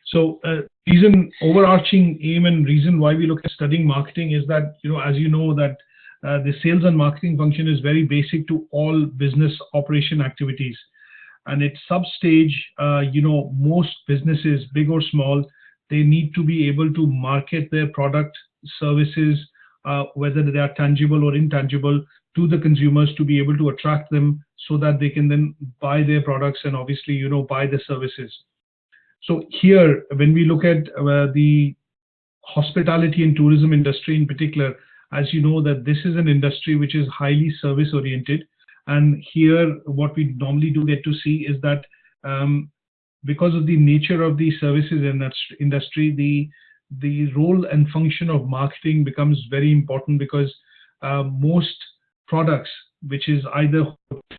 So, overarching aim and reason why we look at studying marketing is that, as you know, that the sales and marketing function is very basic to all business operation activities. And at sub stage, most businesses, big or small, they need to be able to market their product, services, whether they are tangible or intangible, to the consumers, to be able to attract them so that they can then buy their products and obviously, buy the services. So here, when we look at the hospitality and tourism industry in particular, as you know, that this is an industry which is highly service oriented. And here, what we normally do get to see is that because of the nature of the services in that industry, the role and function of marketing becomes very important, because most products, which is either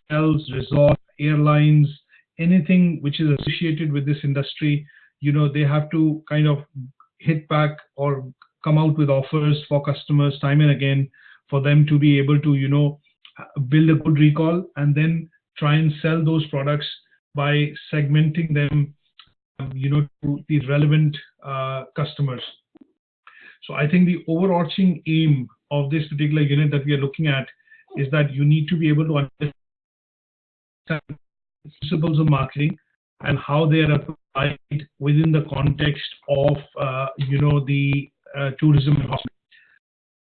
hotels, resorts, airlines, anything which is associated with this industry, they have to kind of hit back or come out with offers for customers time and again, for them to be able to, build a good recall and then try and sell those products by segmenting them, to the relevant customers. So I think the overarching aim of this particular unit that we are looking at is that you need to be able to understand principles of marketing and how they are applied within the context of the tourism and hospitality.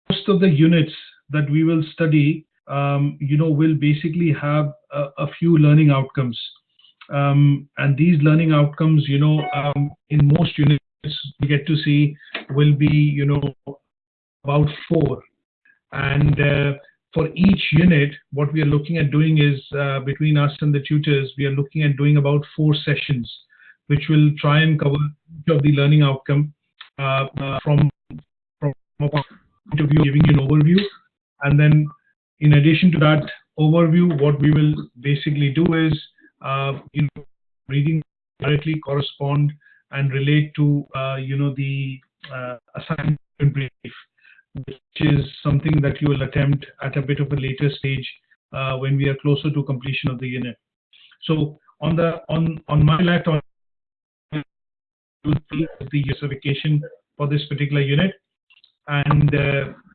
Most of the units that we will study will basically have a few learning outcomes, and these learning outcomes, in most units we get to see will be about 4. And for each unit, what we are looking at doing is, between us and the tutors, we are looking at doing about 4 sessions, which will try and cover each of the learning outcome from a point of view, giving you an overview. And then in addition to that overview, what we will basically do is, reading directly correspond and relate to, the assignment brief, which is something that you will attempt at a bit of a later stage when we are closer to completion of the unit. So on my left, on the justification for this particular unit, and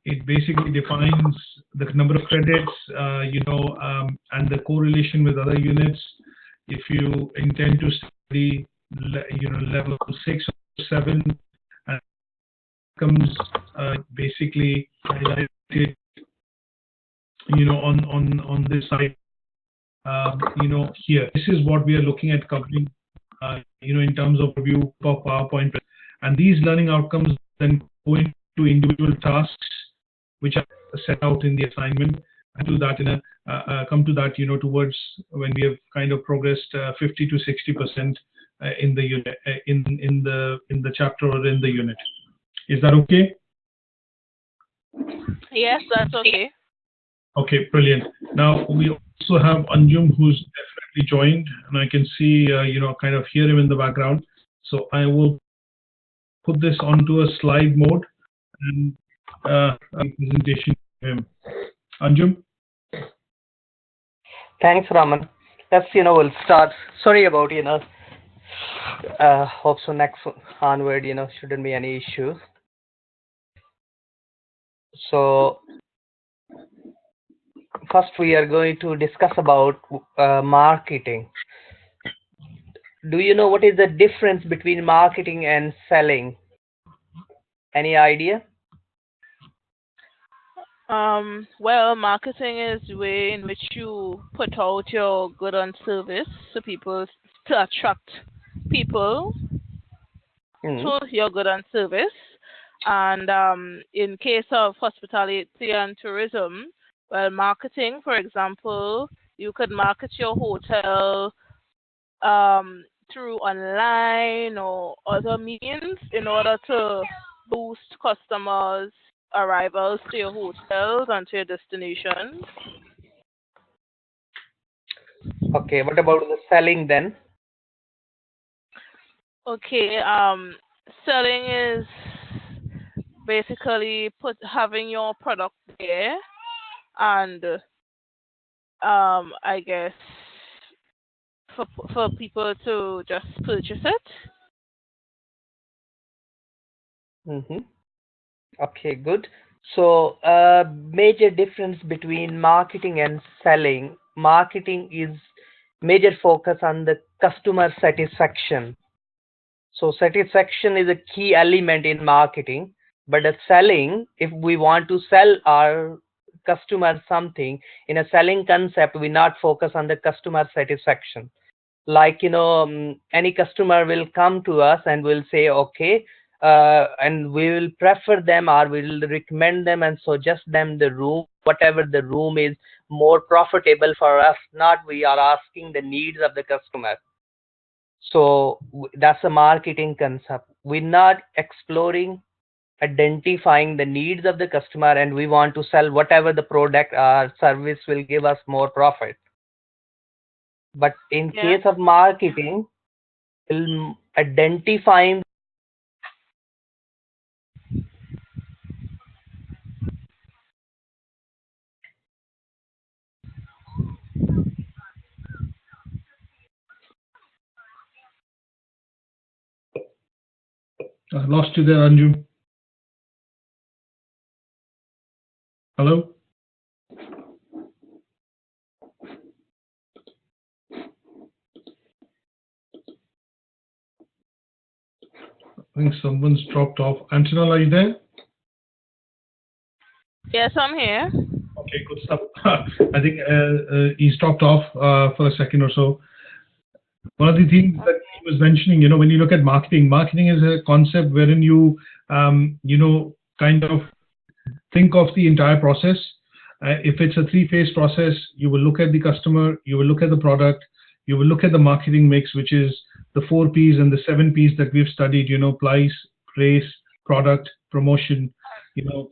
it basically defines the number of credits, and the correlation with other units. If you intend to study, level 6 or 7, and comes basically highlighted, on this side, here. This is what we are looking at covering, in terms of review for PowerPoint, and these learning outcomes then go into individual tasks which are set out in the assignment, and do that come to that towards when we have kind of progressed 50 to 60% in the unit, in the chapter or in the unit. Is that okay? Yes, that's okay. Okay, brilliant. Now we also have Anjum, who's definitely joined, and I can see kind of hear him in the background. So I will put this onto a slide mode and a presentation of him. Anjum? Thanks, Raman. Let's, we'll start. Sorry about, hope so next onward, shouldn't be any issue. So first we are going to discuss about marketing. Do you know what is the difference between marketing and selling? Any idea? Well, marketing is the way in which you put out your good and service to people, to attract people to your good and service. And in case of hospitality and tourism, well, marketing, for example, you could market your hotel through online or other means in order to boost customers' arrivals to your hotels and to your destinations. Okay, what about the selling then? Okay, selling is basically having your product there, and I guess for people to just purchase it. Mm-hmm. Okay, good. So, major difference between marketing and selling. Marketing is major focus on the customer satisfaction. So satisfaction is a key element in marketing, but the selling, if we want to sell our customer something, in a selling concept, we not focus on the customer satisfaction. Like, any customer will come to us and will say, okay, and we will prefer them or we will recommend them and suggest them the room, whatever the room is more profitable for us. Not we are asking the needs of the customer. So that's a marketing concept. We're not exploring, identifying the needs of the customer, and we want to sell whatever the product or service will give us more profit. But in Yeah. case of marketing, identifying. I lost you there, Anju. Hello? I think someone's dropped off. Antonella, are you there? Yes, I'm here. Okay, good stuff. I think he's dropped off for a second or so. One of the things that he was mentioning, when you look at marketing, marketing is a concept wherein you, kind of think of the entire process. If it's a three-phase process, you will look at the customer, you will look at the product, you will look at the marketing mix, which is the 4 P's and the 7 P's that we've studied, price, place, product, promotion,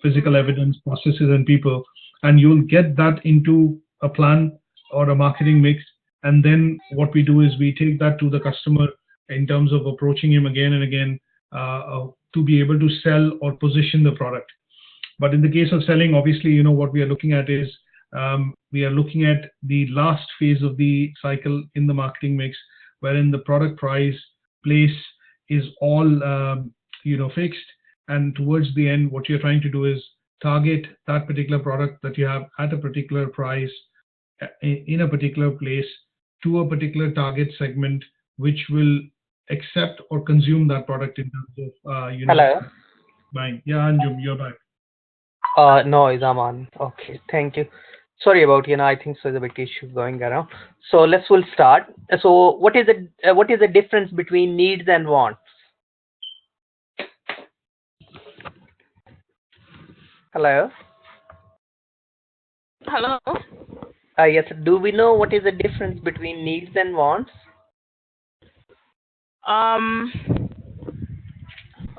physical evidence, processes, and people. And you'll get that into a plan or a marketing mix. And then what we do is we take that to the customer in terms of approaching him again and again to be able to sell or position the product. But in the case of selling, obviously, what we are looking at is we are looking at the last phase of the cycle in the marketing mix, wherein the product price, place is all, fixed. And towards the end, what you're trying to do is target that particular product that you have at a particular price in a particular place to a particular target segment, which will accept or consume that product in terms of, Hello. buying. Yeah, Anjum, you're back. No, I'm on. Okay, thank you. Sorry about, I think so there's a big issue going around. So we'll start. So what is the difference between needs and wants? Hello. Hello. Yes. Do we know what is the difference between needs and wants?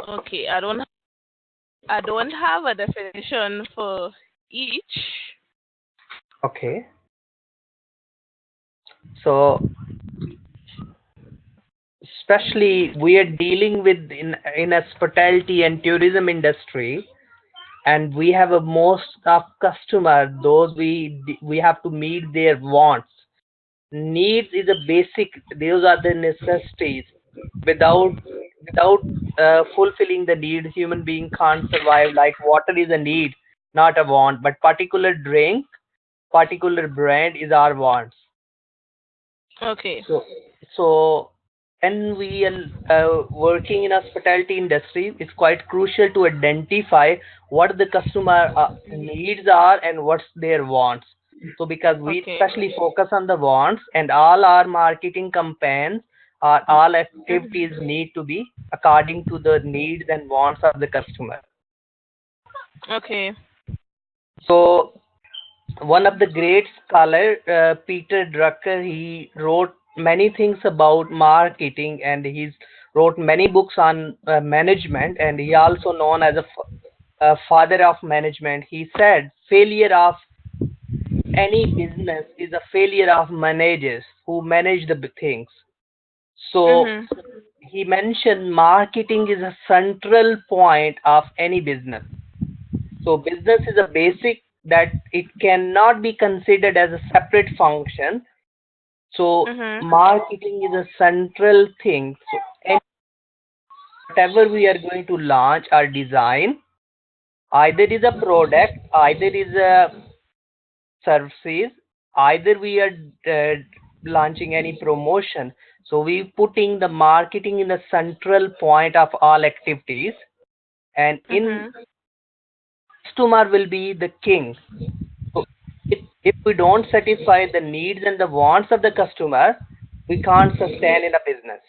Okay, I don't have a definition for each. Okay. So especially we are dealing with in hospitality and tourism industry, and we have a most of customer, those we have to meet their wants. Needs is a basic, those are the necessities. Without fulfilling the need, human being can't survive. Like water is a need, not a want, but particular drink, particular brand is our wants. Okay. So when we are working in hospitality industry, it's quite crucial to identify what the customer needs are and what's their wants. So because we Okay. especially focus on the wants, and all our marketing campaigns or all activities need to be according to the needs and wants of the customer. Okay. So one of the great scholar, Peter Drucker, he wrote many things about marketing, and he's wrote many books on management, and he also known as a father of management. He said failure of any business is a failure of managers who manage the things. So he mentioned marketing is a central point of any business. So business is a basic that it cannot be considered as a separate function. So marketing is a central thing. So whatever we are going to launch or design, either is a product, either is a services, either we are launching any promotion. So we putting the marketing in the central point of all activities, and in customer will be the king. So if we don't satisfy the needs and the wants of the customer, we can't sustain in a business.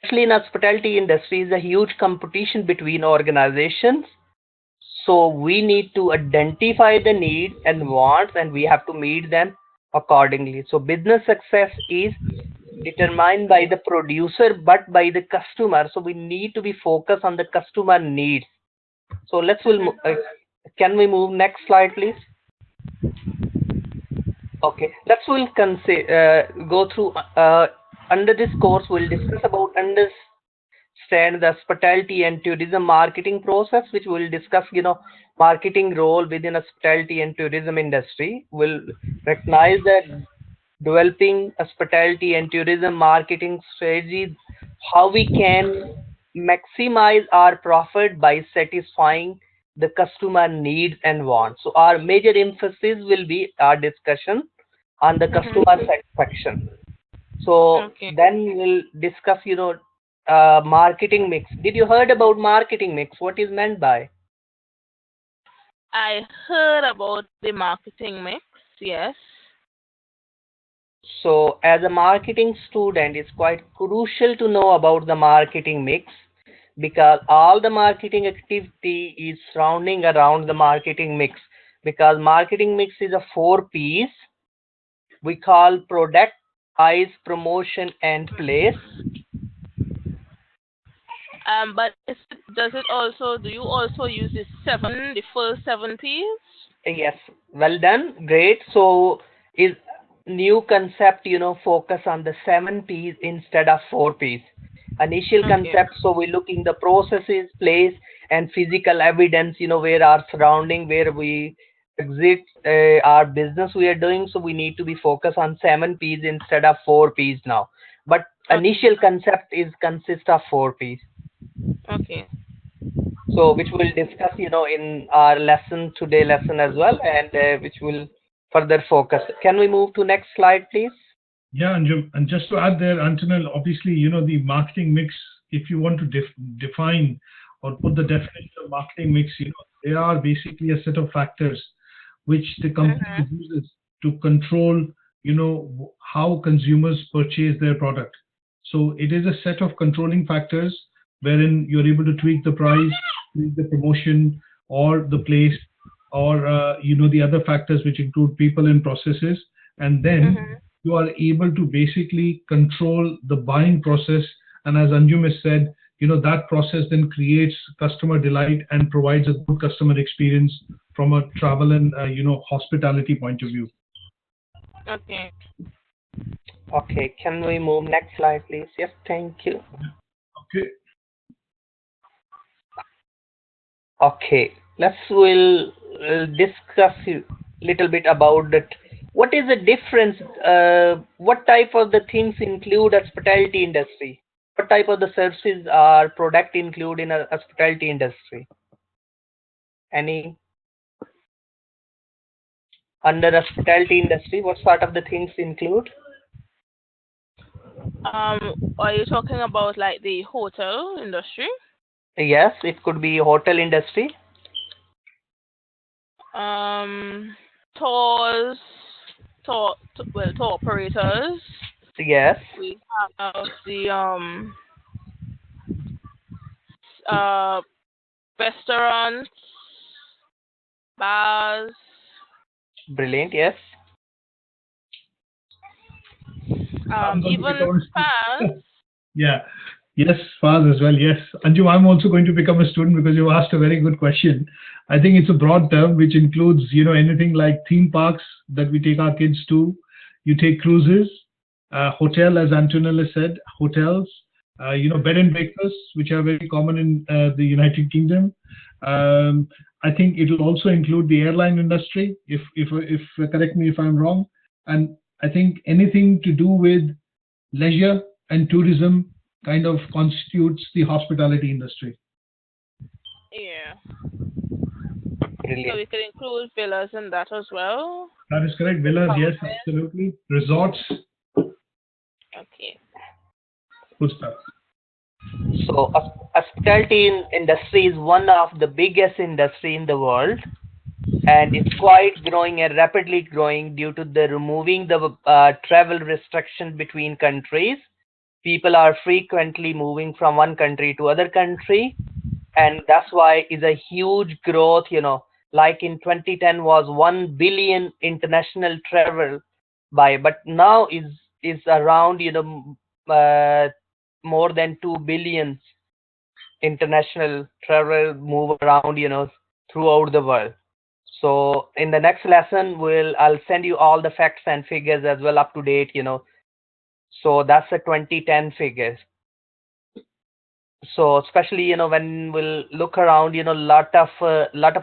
Especially in hospitality industry, is a huge competition between organizations. So we need to identify the needs and wants, and we have to meet them accordingly. So business success is determined by the producer, but by the customer. So we need to be focused on the customer needs. So can we move next slide, please? Okay, we'll go through. Under this course, we'll discuss about understand the hospitality and tourism marketing process, which will discuss, marketing role within hospitality and tourism industry. We'll recognize that developing hospitality and tourism marketing strategies, how we can maximize our profit by satisfying the customer needs and wants. So our major emphasis will be our discussion on the customer satisfaction. So then we'll discuss, marketing mix. Did you heard about marketing mix? What is meant by? I heard about the marketing mix, yes. So as a marketing student, it's quite crucial to know about the marketing mix, because all the marketing activity is surrounding around the marketing mix, because marketing mix is a 4 P's. We call product, price, promotion, and place. But do you also use the full 7 P's? Yes, well done, great. So is new concept, focus on the 7 P's instead of 4 P's. Initial concept, so we look in the processes, place, and physical evidence, where our surrounding, where we exit our business we are doing. So we need to be focused on 7 P's instead of 4 P's now. But initial concept consists of 4 P's. Okay. So which we'll discuss, in our today lesson as well, and which will further focus. Can we move to next slide, please? Yeah, Anjum, and just to add there, Antonel, obviously, the marketing mix, if you want to define or put the definition of marketing mix, they are basically a set of factors which the company uses to control, how consumers purchase their product. So it is a set of controlling factors wherein you're able to tweak the price, tweak the promotion, or the place, or the other factors which include people and processes, and then you are able to basically control the buying process. And as Anjum has said, that process then creates customer delight and provides a good customer experience from a travel and hospitality point of view. Okay. Okay, can we move next slide, please? Yes, thank you. Okay. Okay, we'll discuss a little bit about that. What is the difference? What type of the things include hospitality industry? What type of the services or product include in a hospitality industry? Any under hospitality industry, what sort of the things include? Are you talking about like the hotel industry? Yes, it could be hotel industry. Tours, tour operators. Yes. We have the restaurants, bars. Brilliant. Yes. Even spas. Yeah. Yes, spas as well. Yes. Anju, I'm also going to become a student because you asked a very good question. I think it's a broad term which includes, anything like theme parks that we take our kids to. You take cruises, hotel, as Antonella said, hotels, bed and breakfasts, which are very common in the United Kingdom. I think it will also include the airline industry, if correct me if I'm wrong. And I think anything to do with leisure and tourism kind of constitutes the hospitality industry. Yeah. Brilliant. So we could include villas in that as well. That is correct. Villas, yes, absolutely. Resorts. Okay. Good stuff. So hospitality industry is one of the biggest industry in the world, and it's quite growing and rapidly growing due to the removing the travel restriction between countries. People are frequently moving from one country to other country, and that's why is a huge growth. Like in 2010 was 1 billion international travel by, but now is around more than 2 billion international travel move around throughout the world. So in the next lesson I'll send you all the facts and figures as well, up to date. So that's the 2010 figures. So especially when we'll look around, lot of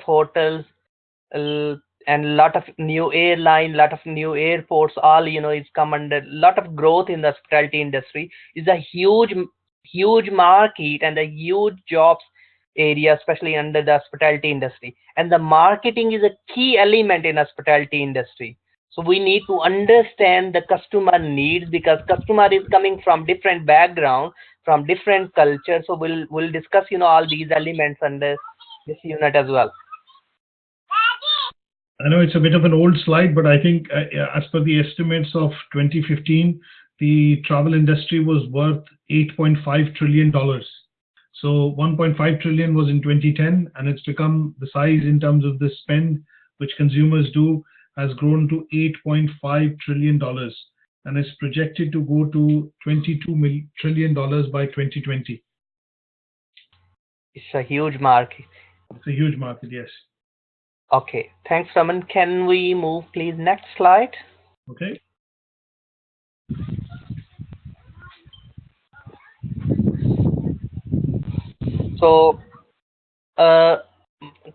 hotels, and lot of new airline, lot of new airports, all is come under lot of growth in the hospitality industry. Is a huge market and a huge jobs area, especially under the hospitality industry. And the marketing is a key element in hospitality industry. So we need to understand the customer needs, because customer is coming from different background, from different culture. So we'll discuss all these elements under this unit as well. I know it's a bit of an old slide, but I think as per the estimates of 2015, the travel industry was worth $8.5 trillion. So 1.5 trillion was in 2010, and it's become the size in terms of the spend which consumers do has grown to $8.5 trillion, and is projected to go to $22 trillion by 2020. It's a huge market. It's a huge market, yes. Okay, thanks, Raman. Can we move, please? Next slide. Okay. So,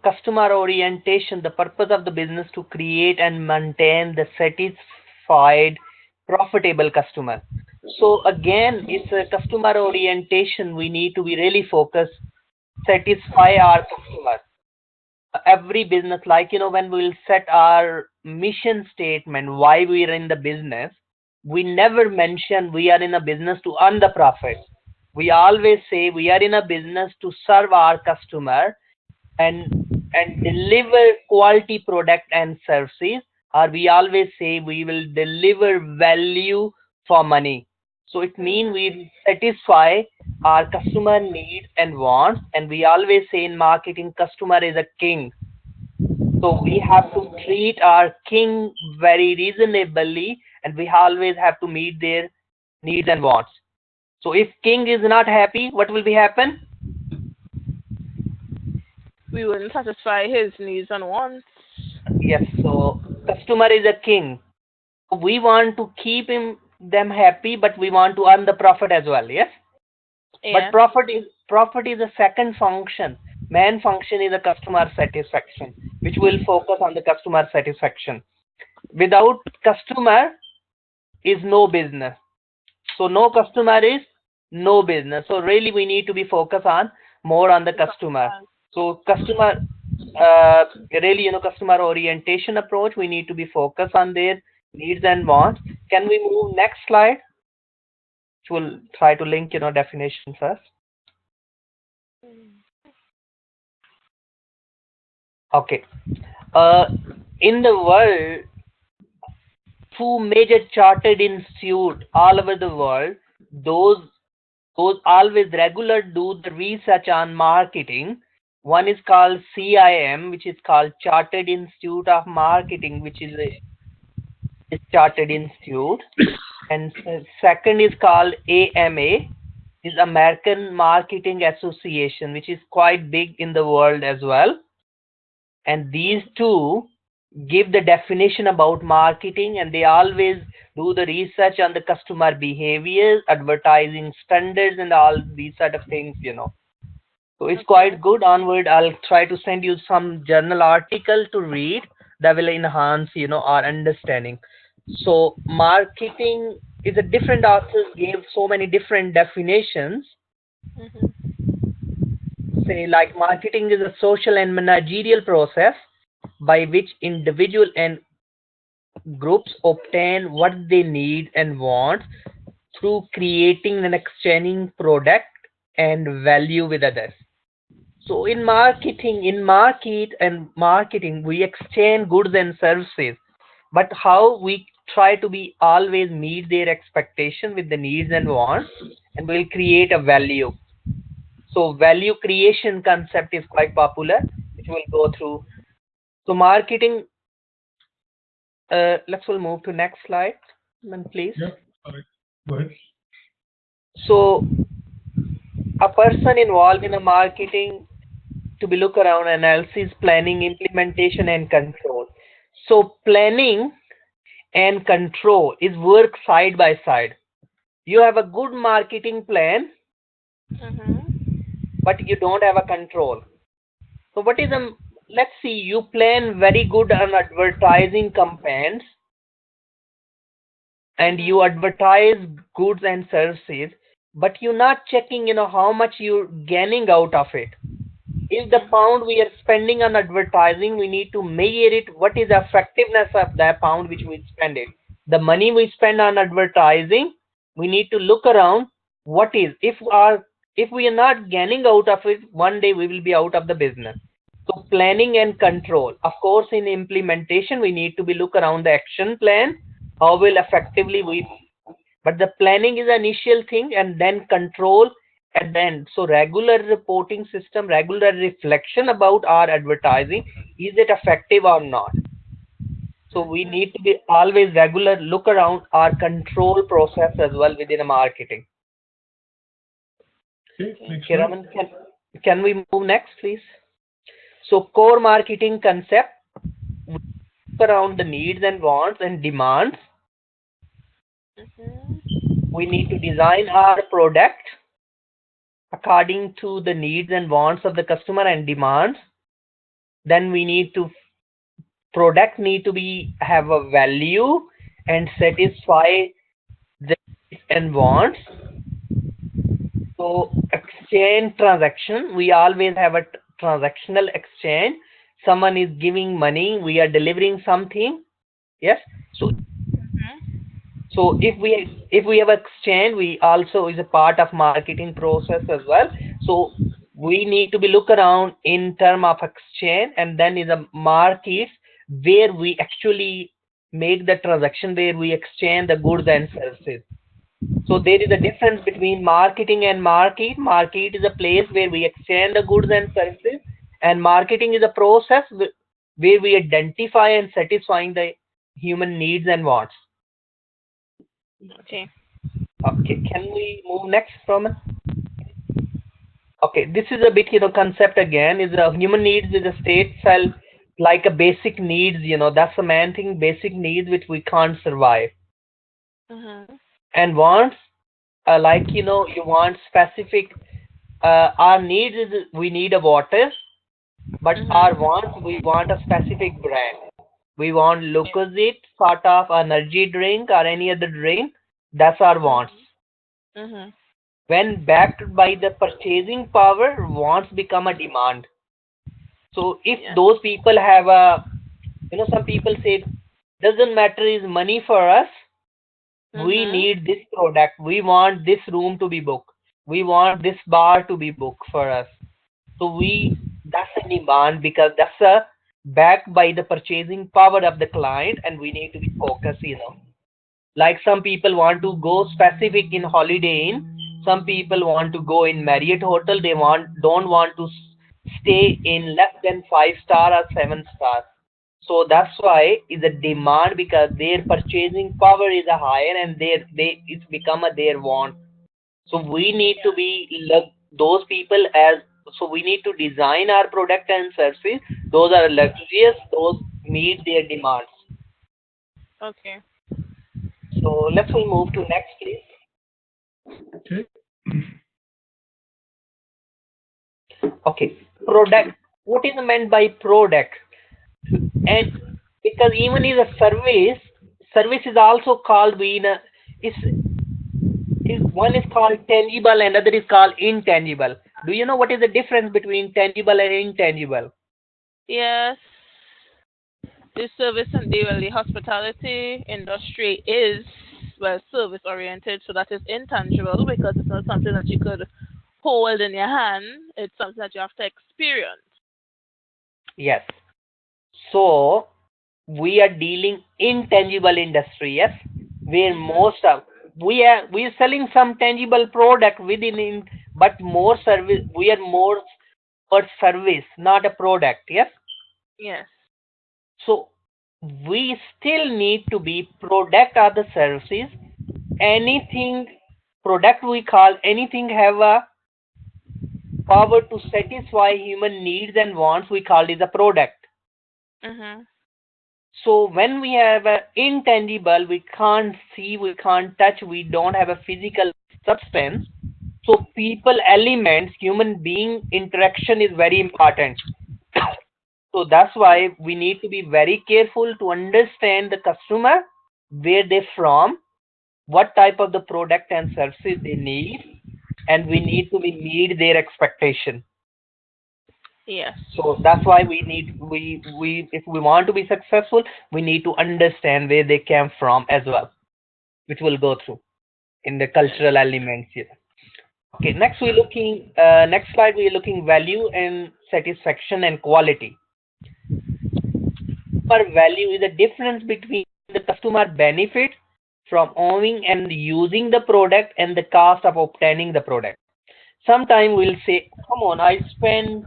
customer orientation, the purpose of the business to create and maintain the satisfied, profitable customer. So again, it's a customer orientation. We need to be really focused, satisfy our customer. Every business, like when we'll set our mission statement, why we are in the business, we never mention we are in a business to earn the profit. We always say we are in a business to serve our customer and deliver quality product and services, or we always say we will deliver value for money. So it means we satisfy our customer needs and wants, and we always say in marketing, customer is a king. So we have to treat our king very reasonably, and we always have to meet their needs and wants. So if king is not happy, what will be happen? We wouldn't satisfy his needs and wants. Yes, so customer is a king. We want to keep them happy, but we want to earn the profit as well. Yes. Yeah. But profit is a second function. Main function is a customer satisfaction, which will focus on the customer satisfaction. Without customer is no business. So no customer is no business. So really we need to be focused on more on the customer. So customer really customer orientation approach, we need to be focused on their needs and wants. Can we move next slide? Which will try to link definition first. Okay. In the world, 2 major chartered institutes all over the world, those always regular do the research on marketing. One is called CIM, which is called Chartered Institute of Marketing, which is a chartered institute, and second is called AMA, is American Marketing Association, which is quite big in the world as well. And these two give the definition about marketing, and they always do the research on the customer behavior, advertising standards, and all these sort of things. So it's quite good. Onward, I'll try to send you some journal article to read that will enhance our understanding. So marketing is a different authors gave so many different definitions. Say like marketing is a social and managerial process by which individual and groups obtain what they need and want through creating and exchanging product and value with others. So in marketing, we exchange goods and services, but how we try to be always meet their expectation with the needs and wants, and we'll create a value. So value creation concept is quite popular, which we'll go through. So marketing, we'll move to next slide, please. Yeah, all right. Go ahead. So a person involved in a marketing to be look around analysis, planning, implementation, and control. So planning and control is work side by side. You have a good marketing plan, but you don't have a control. So what is a, let's see, you plan very good on advertising campaigns and you advertise goods and services, but you're not checking, how much you're gaining out of it. If the pound we are spending on advertising, we need to measure it. What is the effectiveness of that pound which we spend it? The money we spend on advertising, we need to look around. What is, if we are not gaining out of it, one day we will be out of the business. So planning and control. Of course, in implementation, we need to be look around the action plan. How will effectively we, but the planning is the initial thing, and then control at the end. So regular reporting system, regular reflection about our advertising, is it effective or not? So we need to be always regular look around our control process as well within a marketing. Okay, Raman, can we move next, please? So core marketing concept, look around the needs and wants and demands. We need to design our product according to the needs and wants of the customer and demands. Then we need to, product need to be have a value and satisfy the needs and wants. So exchange transaction, we always have a transactional exchange. Someone is giving money, we are delivering something. Yes. So if we have exchange, we also is a part of marketing process as well. So we need to be look around in term of exchange, and then is a market where we actually make the transaction, where we exchange the goods and services. So there is a difference between marketing and market. Market is a place where we exchange the goods and services, and marketing is a process where we identify and satisfying the human needs and wants. Okay. Okay, can we move next, Roman? Okay, this is a bit, concept again, is a human needs is a state cell, like a basic needs, that's the main thing, basic needs which we can't survive. And wants, like, you want specific, our needs is we need a water, but our wants, we want a specific brand. We want Lucozade, sort of energy drink or any other drink. That's our wants. When backed by the purchasing power, wants become a demand. So if those people have a, some people say, doesn't matter is money for us. We need this product. We want this room to be booked. We want this bar to be booked for us. So that's a demand, because that's a backed by the purchasing power of the client, and we need to be focused, Like some people want to go specific in Holiday Inn, some people want to go in Marriott Hotel, they don't want to stay in less than 5-star or 7-star. So that's why is a demand, because their purchasing power is a higher, and it's become their want. So we need to be those people as, so we need to design our product and services. Those are luxurious, those meet their demands. Okay. So let's move to next, please. Okay. Okay, product. What is meant by product? And because even in a service is also called being a, One is called tangible and other is called intangible. Do you know what is the difference between tangible and intangible? Yes. The service and the hospitality industry is, well, service oriented, so that is intangible because it's not something that you could hold in your hand. It's something that you have to experience. Yes. So we are dealing intangible industry, yes, where most of we are selling some tangible product within but more service. We are more for service, not a product, yes. Yes. So we still need to be product or the services. Anything product we call anything have a power to satisfy human needs and wants, we call it a product. Mm-hmm. So when we have an intangible, we can't see, we can't touch, we don't have a physical substance. So people elements, human being interaction is very important. So that's why we need to be very careful to understand the customer, where they're from, what type of the product and services they need, and we need to meet their expectation. Yes. So that's why we need we if we want to be successful, we need to understand where they came from as well, which we'll go through in the cultural elements here. Okay, next we're looking next slide we're looking value and satisfaction and quality. Per value is the difference between the customer benefit from owning and using the product and the cost of obtaining the product. Sometimes we'll say, come on, I spend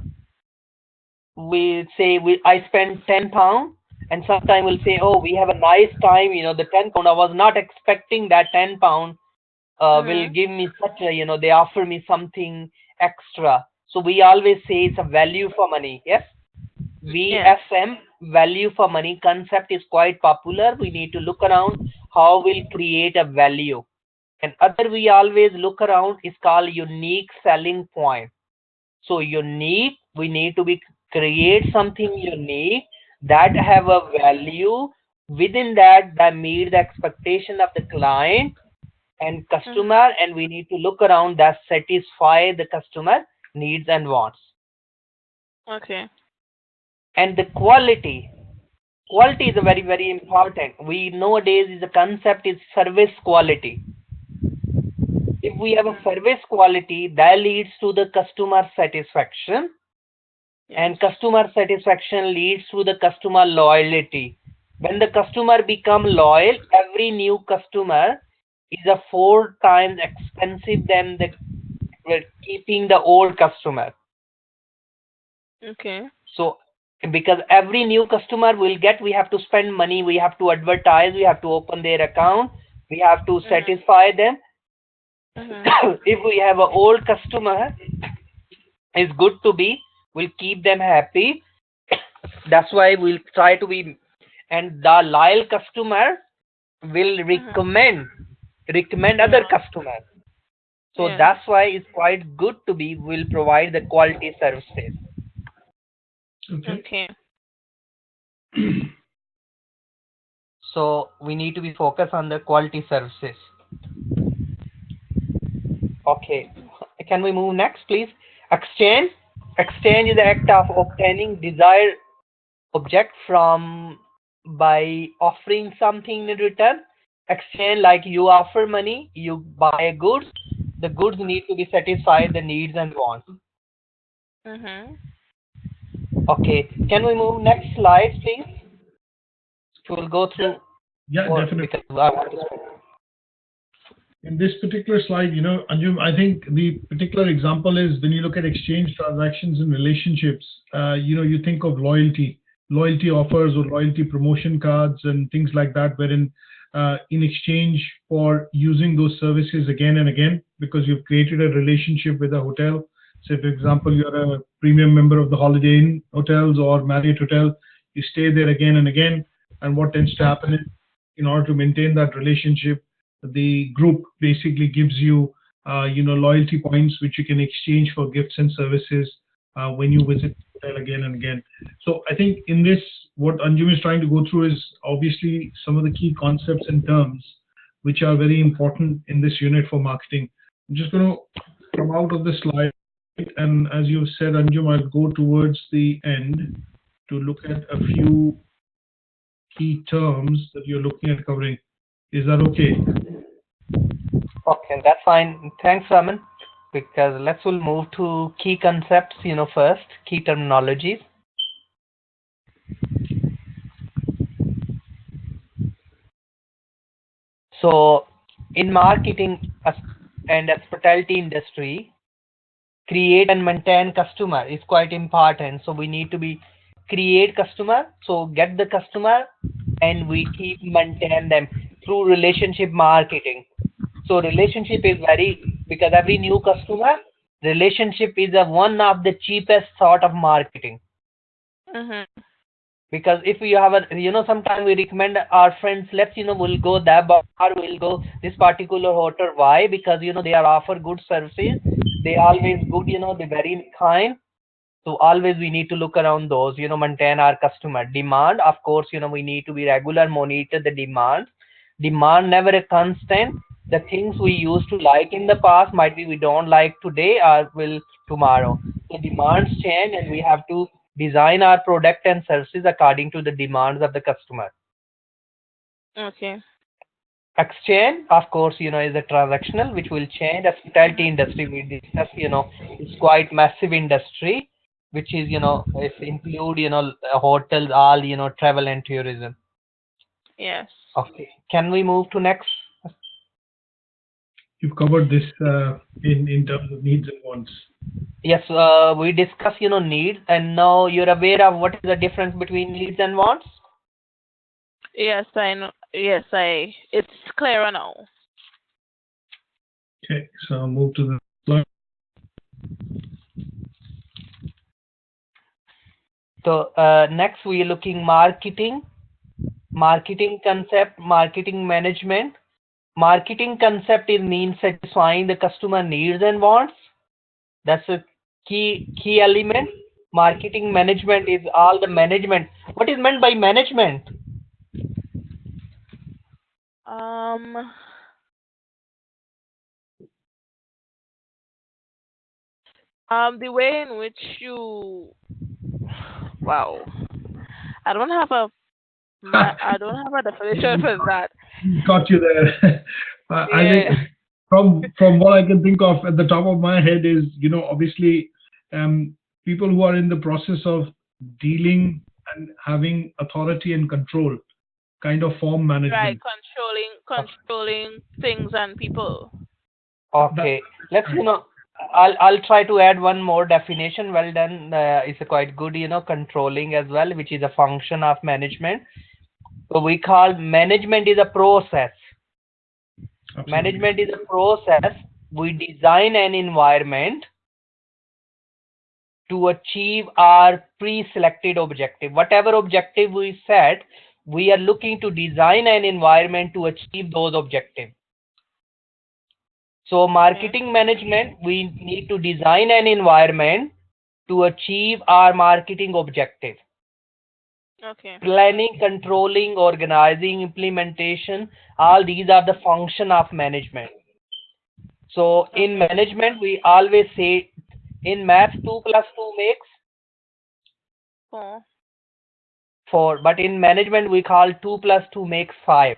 I spend £10, and sometimes we'll say, oh, we have a nice time, the £10, I was not expecting that £10 will give me such a, they offer me something extra. So we always say it's a value for money. Yes. VFM, value for money concept is quite popular. We need to look around how we'll create a value. And other we always look around is called unique selling point. So unique, we need to create something unique that have a value within that meet the expectation of the client and customer, and we need to look around that satisfy the customer needs and wants. Okay. And the quality is a very, very important. We nowadays is the concept is service quality. If we have a service quality, that leads to the customer satisfaction, and customer satisfaction leads to the customer loyalty. When the customer become loyal, every new customer is a 4 times expensive than the keeping the old customer. Okay. So because every new customer will get, we have to spend money, we have to advertise, we have to open their account, we have to satisfy them. If we have an old customer, it's good to be, we'll keep them happy. That's why we'll try to be, and the loyal customer will recommend other customers. So that's why it's quite good to be, will provide the quality services. Okay. So we need to be focused on the quality services. Okay, can we move next, please? Exchange. Exchange is the act of obtaining desired object from by offering something in return. Exchange, like you offer money, you buy goods. The goods need to be satisfied the needs and wants. Okay, can we move next slide, please? We'll go through. Yeah, definitely. In this particular slide, Anjum, I think the particular example is when you look at exchange transactions and relationships, you think of loyalty offers or loyalty promotion cards and things like that, wherein in exchange for using those services again and again, because you've created a relationship with a hotel. Say, for example, you're a premium member of the Holiday Inn hotels or Marriott Hotel, you stay there again and again. And what tends to happen is, in order to maintain that relationship, the group basically gives you, loyalty points which you can exchange for gifts and services when you visit the hotel again and again. So I think in this, what Anjum is trying to go through is obviously some of the key concepts and terms which are very important in this unit for marketing. I'm just going to come out of the slide, and as you said, Anjum, I'll go towards the end to look at a few key terms that you're looking at covering. Is that okay? Okay, that's fine. Thanks, Raman. Because we'll move to key concepts, first, key terminologies. So, in marketing and hospitality industry, create and maintain customer is quite important. So we need to create customer, so get the customer, and we keep maintain them through relationship marketing. So relationship is because every new customer, relationship is one of the cheapest sort of marketing. Because if we have sometimes we recommend our friends, we'll go that bar, we'll go this particular hotel. Why? Because they are offer good services, they always good, they're very kind. So always we need to look around those, maintain our customer. Demand, of course, we need to be regular, monitor the demand. Demand never a constant. The things we used to like in the past might be we don't like today or will tomorrow. So demands change, and we have to design our product and services according to the demands of the customer. Okay. Exchange, of course, is a transactional which will change. Hospitality industry we discuss, it's quite massive industry, which is, it include, hotels, all, travel and tourism. Yes. Okay. Can we move to next? You've covered this in terms of needs and wants. Yes, we discuss, needs, and now you're aware of what is the difference between needs and wants? Yes, I know. Yes, it's clearer now. Okay, so I'll move to the slide. So next we are looking marketing concept, marketing management. Marketing concept means satisfying the customer needs and wants. That's a key element. Marketing management is all the management. What is meant by management? The way in which you, wow, I don't have a definition for that. Got you there. I think from what I can think of at the top of my head is, obviously, people who are in the process of dealing and having authority and control, kind of form management. Right, controlling things and people. Okay, I'll try to add one more definition. Well done. It's a quite good, controlling as well, which is a function of management. So we call management is a process. Absolutely. Management is a process. We design an environment to achieve our pre-selected objective. Whatever objective we set, we are looking to design an environment to achieve those objectives. So marketing management, we need to design an environment to achieve our marketing objective. Okay. Planning, controlling, organizing, implementation, all these are the function of management. So in management, we always say in maths 2 plus 2 makes 4. But in management, we call 2 plus 2 makes 5.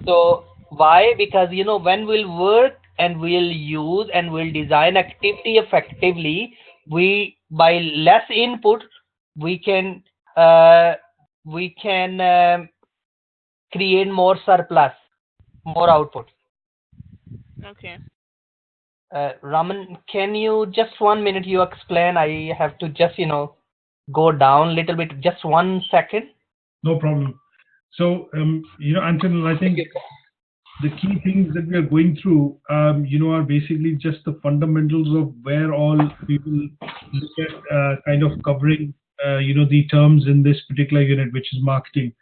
So why? Because when we'll work and we'll use and we'll design activity effectively, we by less input we can create more surplus, more output. Okay. Raman, can you just 1 minute you explain? I have to just go down a little bit, just 1 second. No problem. So Anton, I think the key things that we are going through, are basically just the fundamentals of where all people look at kind of covering, the terms in this particular unit, which is marketing.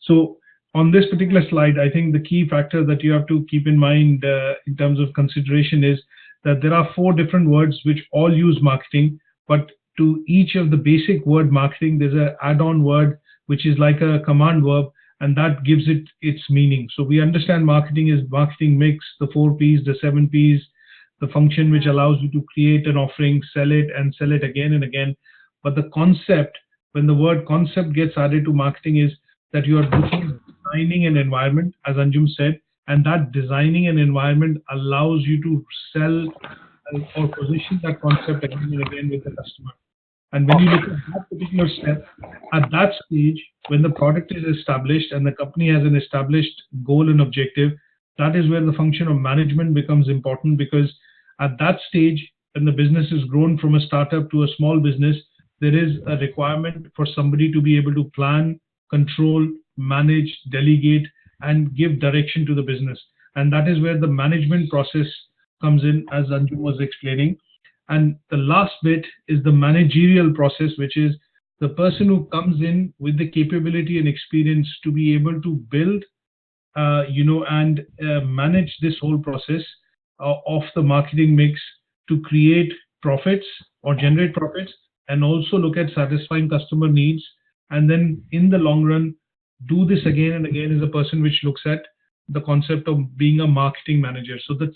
So on this particular slide, I think the key factor that you have to keep in mind in terms of consideration is that there are 4 different words which all use marketing, but to each of the basic word marketing, there's an add-on word which is like a command verb, and that gives it its meaning. So we understand marketing is marketing mix, the 4 Ps, the 7 Ps, the function which allows you to create an offering, sell it, and sell it again and again. But the concept, when the word concept gets added to marketing, is that you are designing an environment, as Anjum said, and that designing an environment allows you to sell or position that concept again and again with the customer. And when you look at that particular step, at that stage, when the product is established and the company has an established goal and objective, that is where the function of management becomes important, because at that stage, when the business is grown from a startup to a small business, there is a requirement for somebody to be able to plan, control, manage, delegate, and give direction to the business. And that is where the management process comes in, as Anjum was explaining. And the last bit is the managerial process, which is the person who comes in with the capability and experience to be able to build, and manage this whole process of the marketing mix to create profits or generate profits, and also look at satisfying customer needs. And then in the long run, do this again and again, is a person which looks at the concept of being a marketing manager. So the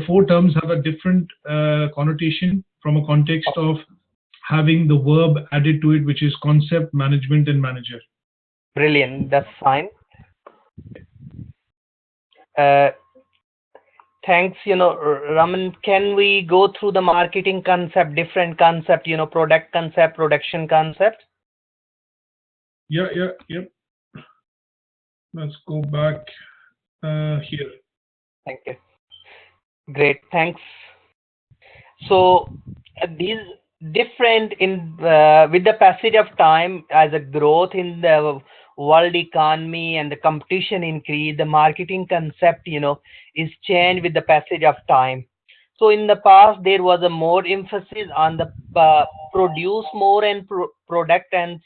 4 terms have a different connotation from a context of having the verb added to it, which is concept, management, and manager. Brilliant. That's fine. Thanks, Raman. Can we go through the marketing concept, different concept, product concept, production concept? Yeah. Let's go back here. Thank you. Great, thanks. So these different in with the passage of time, as a growth in the world economy and the competition increase, the marketing concept is changed with the passage of time. So in the past there was a more emphasis on the produce more and product and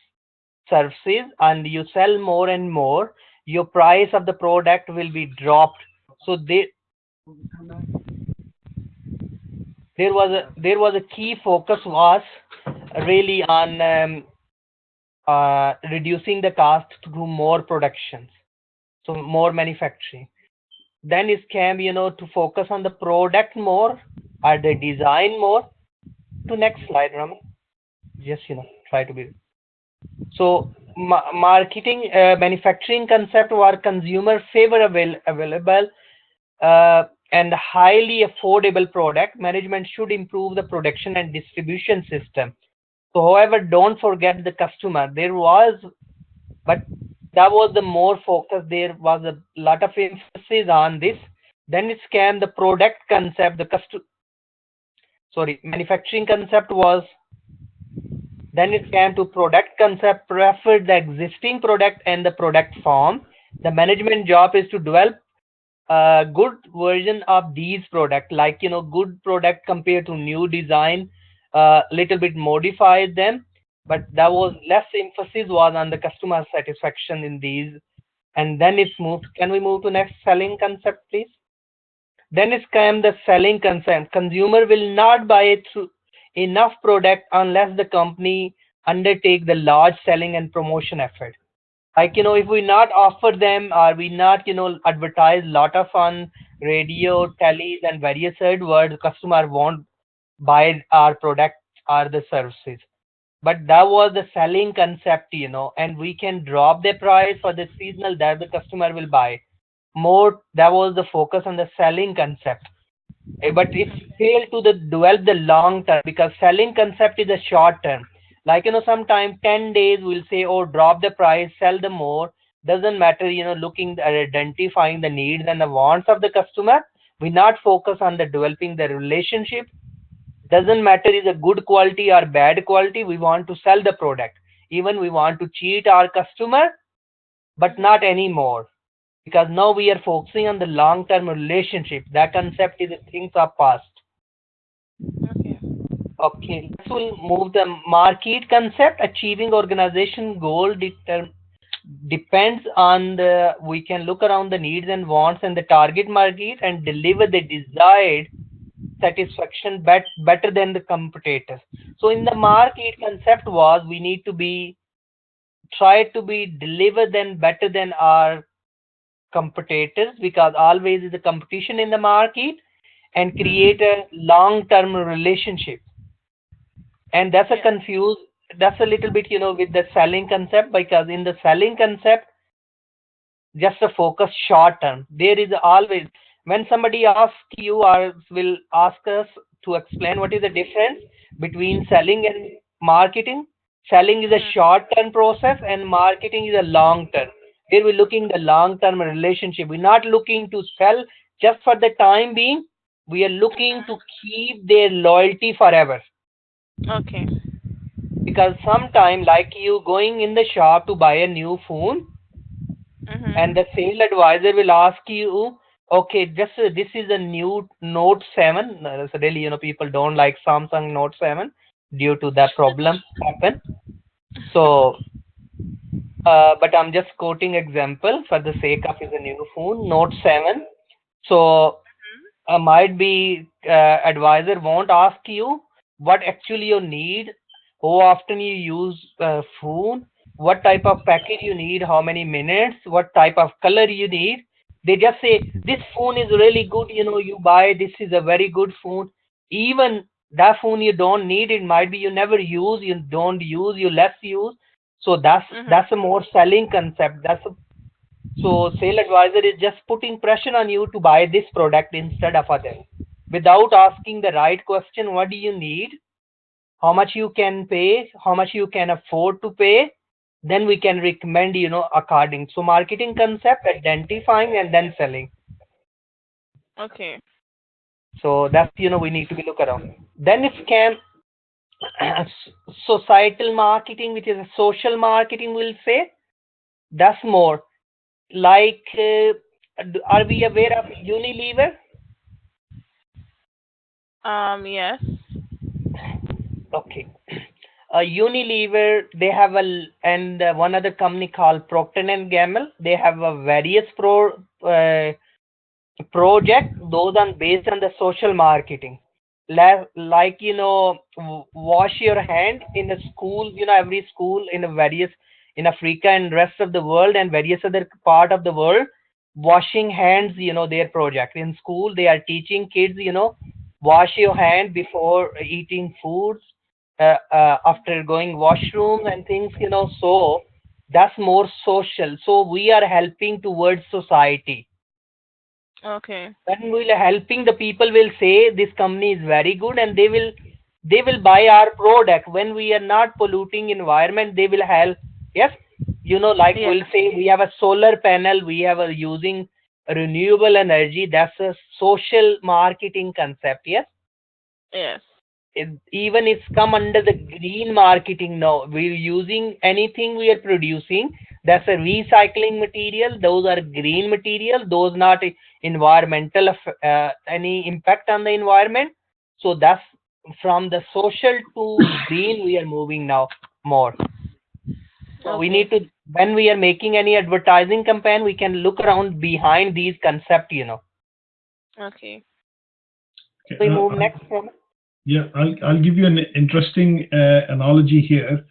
services, and you sell more and more, your price of the product will be dropped. So there was a key focus was really on reducing the cost through more productions, so more manufacturing. Then it came to focus on the product more or the design more. To next slide, Raman. Just try to be. So marketing manufacturing concept were consumer favorable, available and highly affordable product. Management should improve the production and distribution system. So however, don't forget the customer. But that was the more focus. There was a lot of emphasis on this. Then it came the product concept. Manufacturing concept was. Then it came to product concept, preferred the existing product and the product form. The management job is to develop a good version of these products, like good product compared to new design, little bit modify them, but that was less emphasis was on the customer satisfaction in these. And then it's moved. Can we move to next selling concept, please? Then it came the selling concept. Consumer will not buy it through enough product unless the company undertake the large selling and promotion effort. Like if we not offer them, or we not advertise lot of on radio, telly, and various third words, customer won't buy our product or the services. But that was the selling concept, and we can drop the price for the seasonal that the customer will buy more. That was the focus on the selling concept. But it failed to develop the long term, because selling concept is a short term. Like sometimes 10 days we'll say, oh, drop the price, sell the more. Doesn't matter, looking at identifying the needs and the wants of the customer. We not focus on the developing the relationship. Doesn't matter is a good quality or bad quality. We want to sell the product. Even we want to cheat our customer, but not anymore. Because now we are focusing on the long-term relationship. That concept is a thing of past. Okay, let's move the market concept. Achieving organization goal depends on we can look around the needs and wants and the target market and deliver the desired satisfaction better than the competitors. So in the market concept was, we need to be try to be deliver them better than our competitors, because always is a competition in the market, and create a long-term relationship. And that's a confused, that's a little bit, with the selling concept, because in the selling concept, just a focus short term. There is always, when somebody asks you or will ask us to explain what is the difference between selling and marketing. Selling is a short term process and marketing is a long term. Here we're looking the long term relationship. We're not looking to sell just for the time being. We are looking to keep their loyalty forever. Okay. Because sometime, like you going in the shop to buy a new phone, and the sales advisor will ask you, okay, just this is a new Note 7. So really, people don't like Samsung Note 7 due to that problem happen. So, but I'm just quoting example for the sake of is a new phone, Note 7. So, might be advisor won't ask you what actually you need, how often you use phone, what type of package you need, how many minutes, what type of color you need. They just say this phone is really good, you buy, this is a very good phone. Even that phone you don't need, it might be you never use, you don't use, you less use. So that's a more selling concept. So sale advisor is just putting pressure on you to buy this product instead of other, without asking the right question. What do you need? How much you can pay? How much you can afford to pay? Then we can recommend, according. So marketing concept, identifying and then selling. Okay. So that's, we need to be look around. Then if can societal marketing, which is a social marketing, we'll say, that's more like, are we aware of Unilever? Yes. Okay. Unilever, they have and one other company called Procter and Gamble. They have a various project. Those are based on the social marketing. Like, wash your hand in a school. Every school in in Africa and rest of the world and various other part of the world, washing hands. Their project in school, they are teaching kids. Wash your hand before eating foods, after going washroom and things. So that's more social. So we are helping towards society. Okay. When we're helping, the people will say this company is very good, and they will buy our product. When we are not polluting environment, they will help. Yes, like we'll say we have a solar panel, we have a using renewable energy. That's a social marketing concept. Yes. Yes. Even it's come under the green marketing now. We're using anything we are producing, that's a recycling material. Those are green material. Those not environmental, any impact on the environment. So that's from the social to green we are moving now more. So we need to, when we are making any advertising campaign, we can look around behind these concepts. Okay. We move next from. Yeah, I'll give you an interesting analogy here.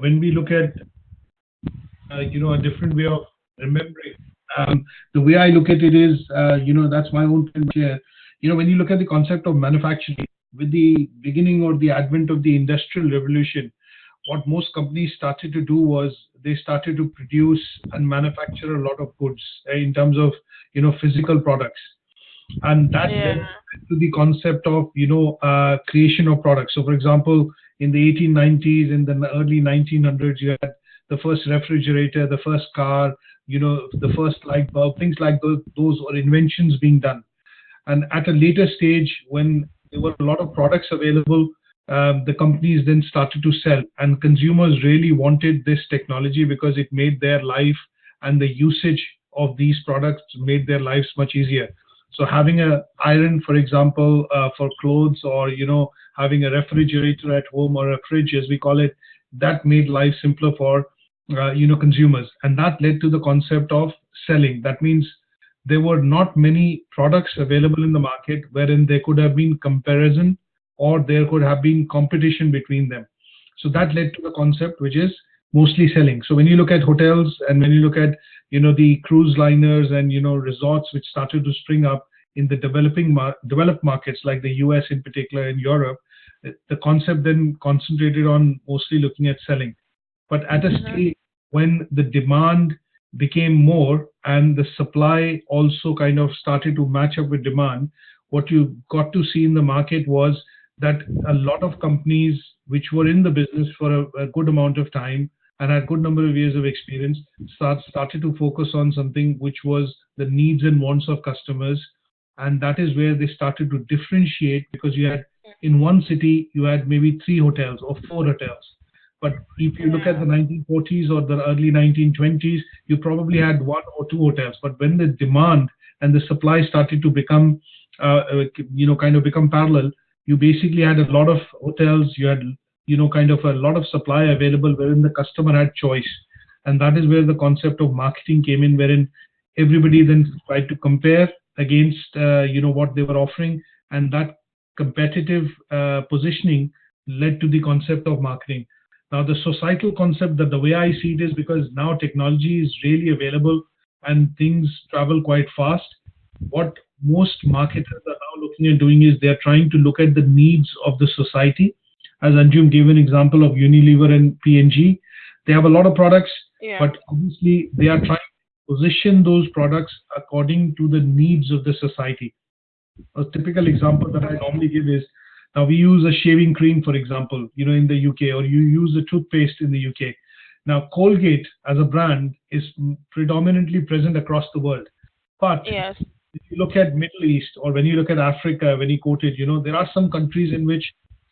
When we look at a different way of remembering, the way I look at it is, that's my own here. When you look at the concept of manufacturing, with the beginning or the advent of the Industrial Revolution, what most companies started to do was they started to produce and manufacture a lot of goods in terms of physical products. And that led to the concept of creation of products. So for example, in the 1890s, in the early 1900s, you had the first refrigerator, the first car, the first light bulb, things like those are inventions being done. And at a later stage, when there were a lot of products available, the companies then started to sell, and consumers really wanted this technology because it made their life, and the usage of these products made their lives much easier. So having an iron, for example, for clothes, or having a refrigerator at home, or a fridge as we call it, that made life simpler for consumers. And that led to the concept of selling. That means there were not many products available in the market wherein there could have been comparison, or there could have been competition between them. So that led to the concept, which is mostly selling. So when you look at hotels and when you look at, the cruise liners and, resorts which started to spring up in the developed markets like the US in particular and Europe, the concept then concentrated on mostly looking at selling. But at a stage when the demand became more and the supply also kind of started to match up with demand, what you got to see in the market was that a lot of companies which were in the business for a good amount of time and had a good number of years of experience started to focus on something which was the needs and wants of customers. And that is where they started to differentiate, because you had in one city, you had maybe 3 hotels or 4 hotels. But if you look at the 1940s or the early 1920s, you probably had 1 or 2 hotels. But when the demand and the supply started to become, kind of become parallel, you basically had a lot of hotels, you had, kind of a lot of supply available wherein the customer had choice. And that is where the concept of marketing came in, wherein everybody then tried to compare against, what they were offering. And that competitive positioning led to the concept of marketing. Now, the societal concept, that the way I see it is, because now technology is really available and things travel quite fast. What most marketers are now looking at doing is they're trying to look at the needs of the society. As Anjum gave an example of Unilever and P&G, they have a lot of products, but obviously they are trying to position those products according to the needs of the society. A typical example that I normally give is, now we use a shaving cream, for example, in the UK, or you use a toothpaste in the UK. Now, Colgate as a brand is predominantly present across the world. But if you look at Middle East, or when you look at Africa, when you quoted, there are some countries in which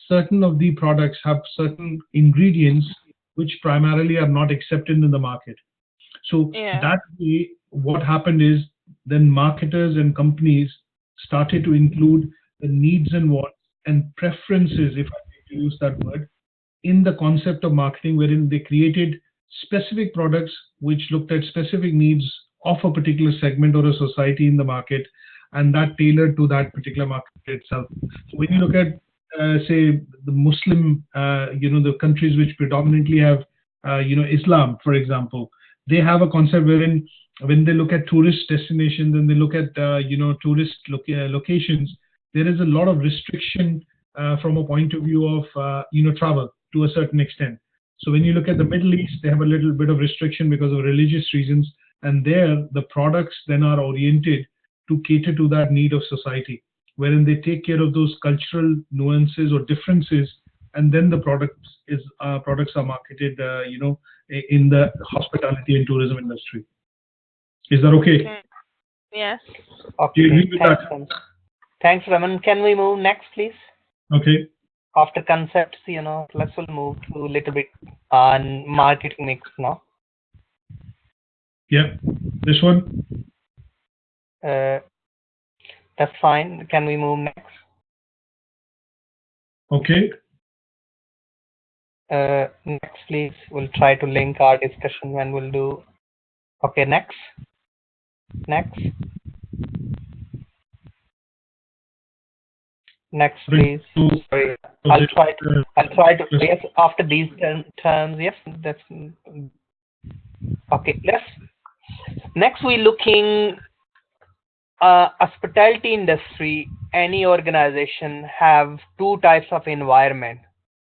certain of the products have certain ingredients which primarily are not accepted in the market. So that way, what happened is then marketers and companies started to include the needs and wants and preferences, if I may use that word, in the concept of marketing, wherein they created specific products which looked at specific needs of a particular segment or a society in the market, and that tailored to that particular market itself. So when you look at, say, the Muslim, the countries which predominantly have, Islam, for example, they have a concept wherein when they look at tourist destinations and they look at, tourist locations, there is a lot of restriction from a point of view of, travel to a certain extent. So when you look at the Middle East, they have a little bit of restriction because of religious reasons. And there, the products then are oriented to cater to that need of society, wherein they take care of those cultural nuances or differences. And then the products are marketed, in the hospitality and tourism industry. Is that okay? Yes. Okay. Do you agree with that? Thanks, Raman. Can we move next, please? Okay. After concepts, let's move to a little bit on marketing mix now. Yeah. This one? That's fine. Can we move next? Okay. Next, please. We'll try to link our discussion and we'll do. Okay, next. Next, please. Sorry. I'll try to. Yes, after these terms. Yes, that's okay. Next, we're looking. Hospitality industry. Any organization have 2 types of environment.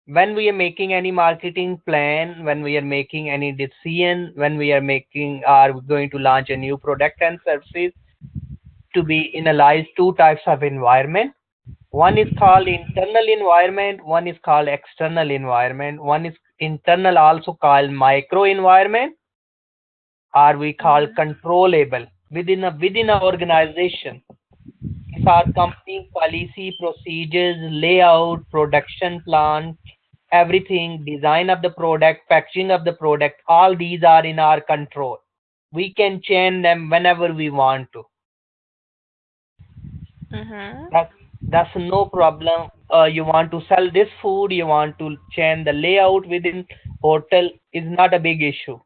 When we are making any marketing plan, when we are making any decision, when we are going to launch a new product and services, to be analyzed 2 types of environment. One is called internal environment, one is called external environment. One is internal, also called micro environment, or we call controllable within an organization. These are company policy, procedures, layout, production plan, everything, design of the product, packaging of the product, all these are in our control. We can change them whenever we want to. That's no problem. You want to sell this food, you want to change the layout within hotel, is not a big issue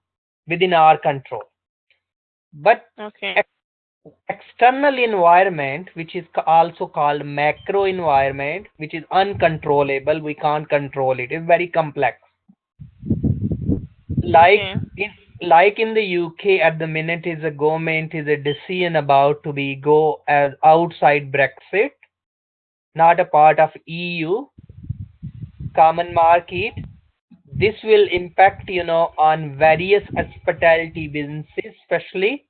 within our control. But external environment, which is also called macro environment, which is uncontrollable, we can't control it. It's very complex. Like Okay. in the UK at the minute is a government is a decision about to be go as outside Brexit, not a part of EU common market. This will impact, on various hospitality businesses, especially.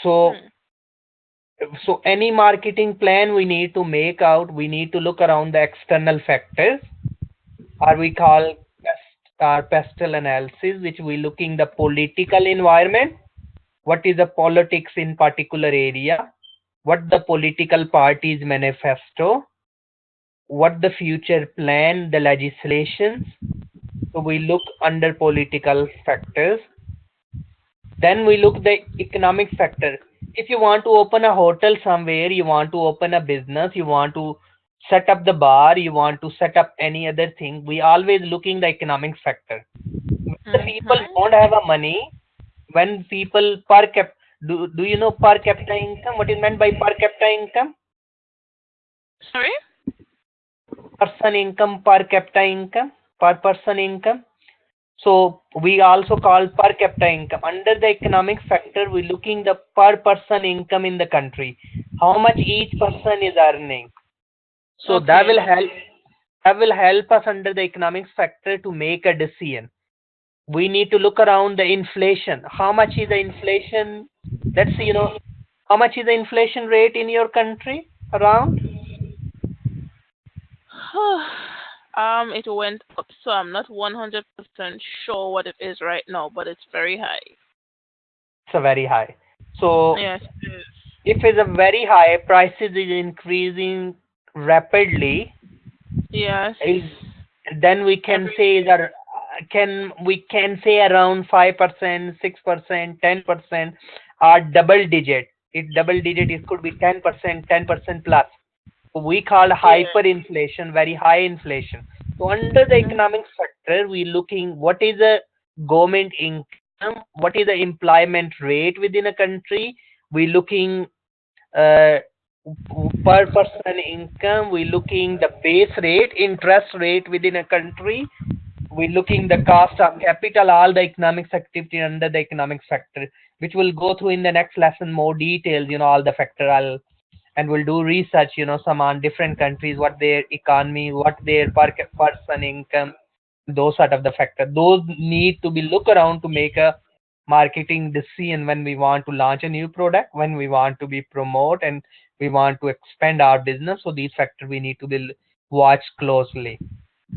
So, Hmm. so any marketing plan we need to make out, we need to look around the external factors, or we call pestle analysis, which we looking the political environment. What is the politics in particular area? What the political parties manifesto? What the future plan, the legislations? So we look under political factors. Then we look the economic factor. If you want to open a hotel somewhere, you want to open a business, you want to set up the bar, you want to set up any other thing, we always looking the economic factor. When the people Mm-hmm. don't have a money, when people do you know per capita income? What is meant by per capita income? Sorry? Person income, per capita income, per person income. So we also call per capita income. Under the economic factor, we're looking the per person income in the country. How much each person is earning. So Okay. that will help us under the economic factor to make a decision. We need to look around the inflation. How much is the inflation? Let's see, how much is the inflation rate in your country around? It went up, so I'm not 100% sure what it is right now, but it's very high. It's a very high. So Yes, it is. if it's a very high, prices is increasing rapidly, Yes. is then we can Every. say that we can say around 5%, 6%, 10%, or double digit. It double digit, it could be 10%, 10% plus. We call Yeah. hyperinflation, very high inflation. So under the Mm. economic sector, we looking what is the government income, what is the employment rate within a country. We looking uh, per person income. We looking the base rate, interest rate within a country. We looking the cost of capital, all the economics activity under the economic sector, which will go through in the next lesson more details. All the factor. And we'll do research, some on different countries, what their economy, what their person income, those sort of the factor. Those need to be look around to make a marketing decision when we want to launch a new product, when we want to be promote, and we want to expand our business. So these factors we need to be watch closely.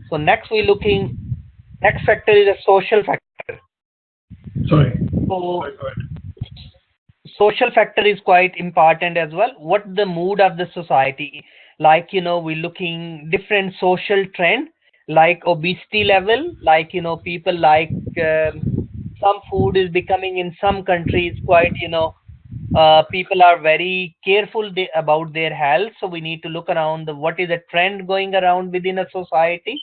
So next factor is a social factor. Sorry. So Sorry, go ahead. social factor is quite important as well. What the mood of the society, like, we're looking different social trend, like obesity level, like, people like some food is becoming in some countries quite, people are very careful about their health. So we need to look around what is the trend going around within a society.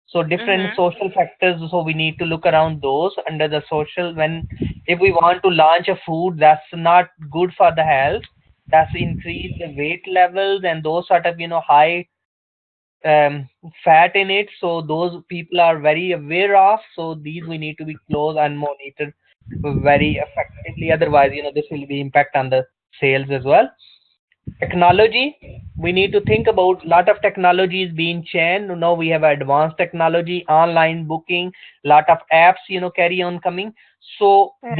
So different Mhm. social factors, so we need to look around those under the social. When if we want to launch a food that's not good for the health, that's increase the weight levels and those sort of, high um, fat in it, so those people are very aware of. So these we need to be close and monitor very effectively, otherwise, this will be impact on the sales as well. Technology, we need to think about lot of technologies being changed. Now we have advanced technology, online booking, lot of apps, carry on coming. So Yeah.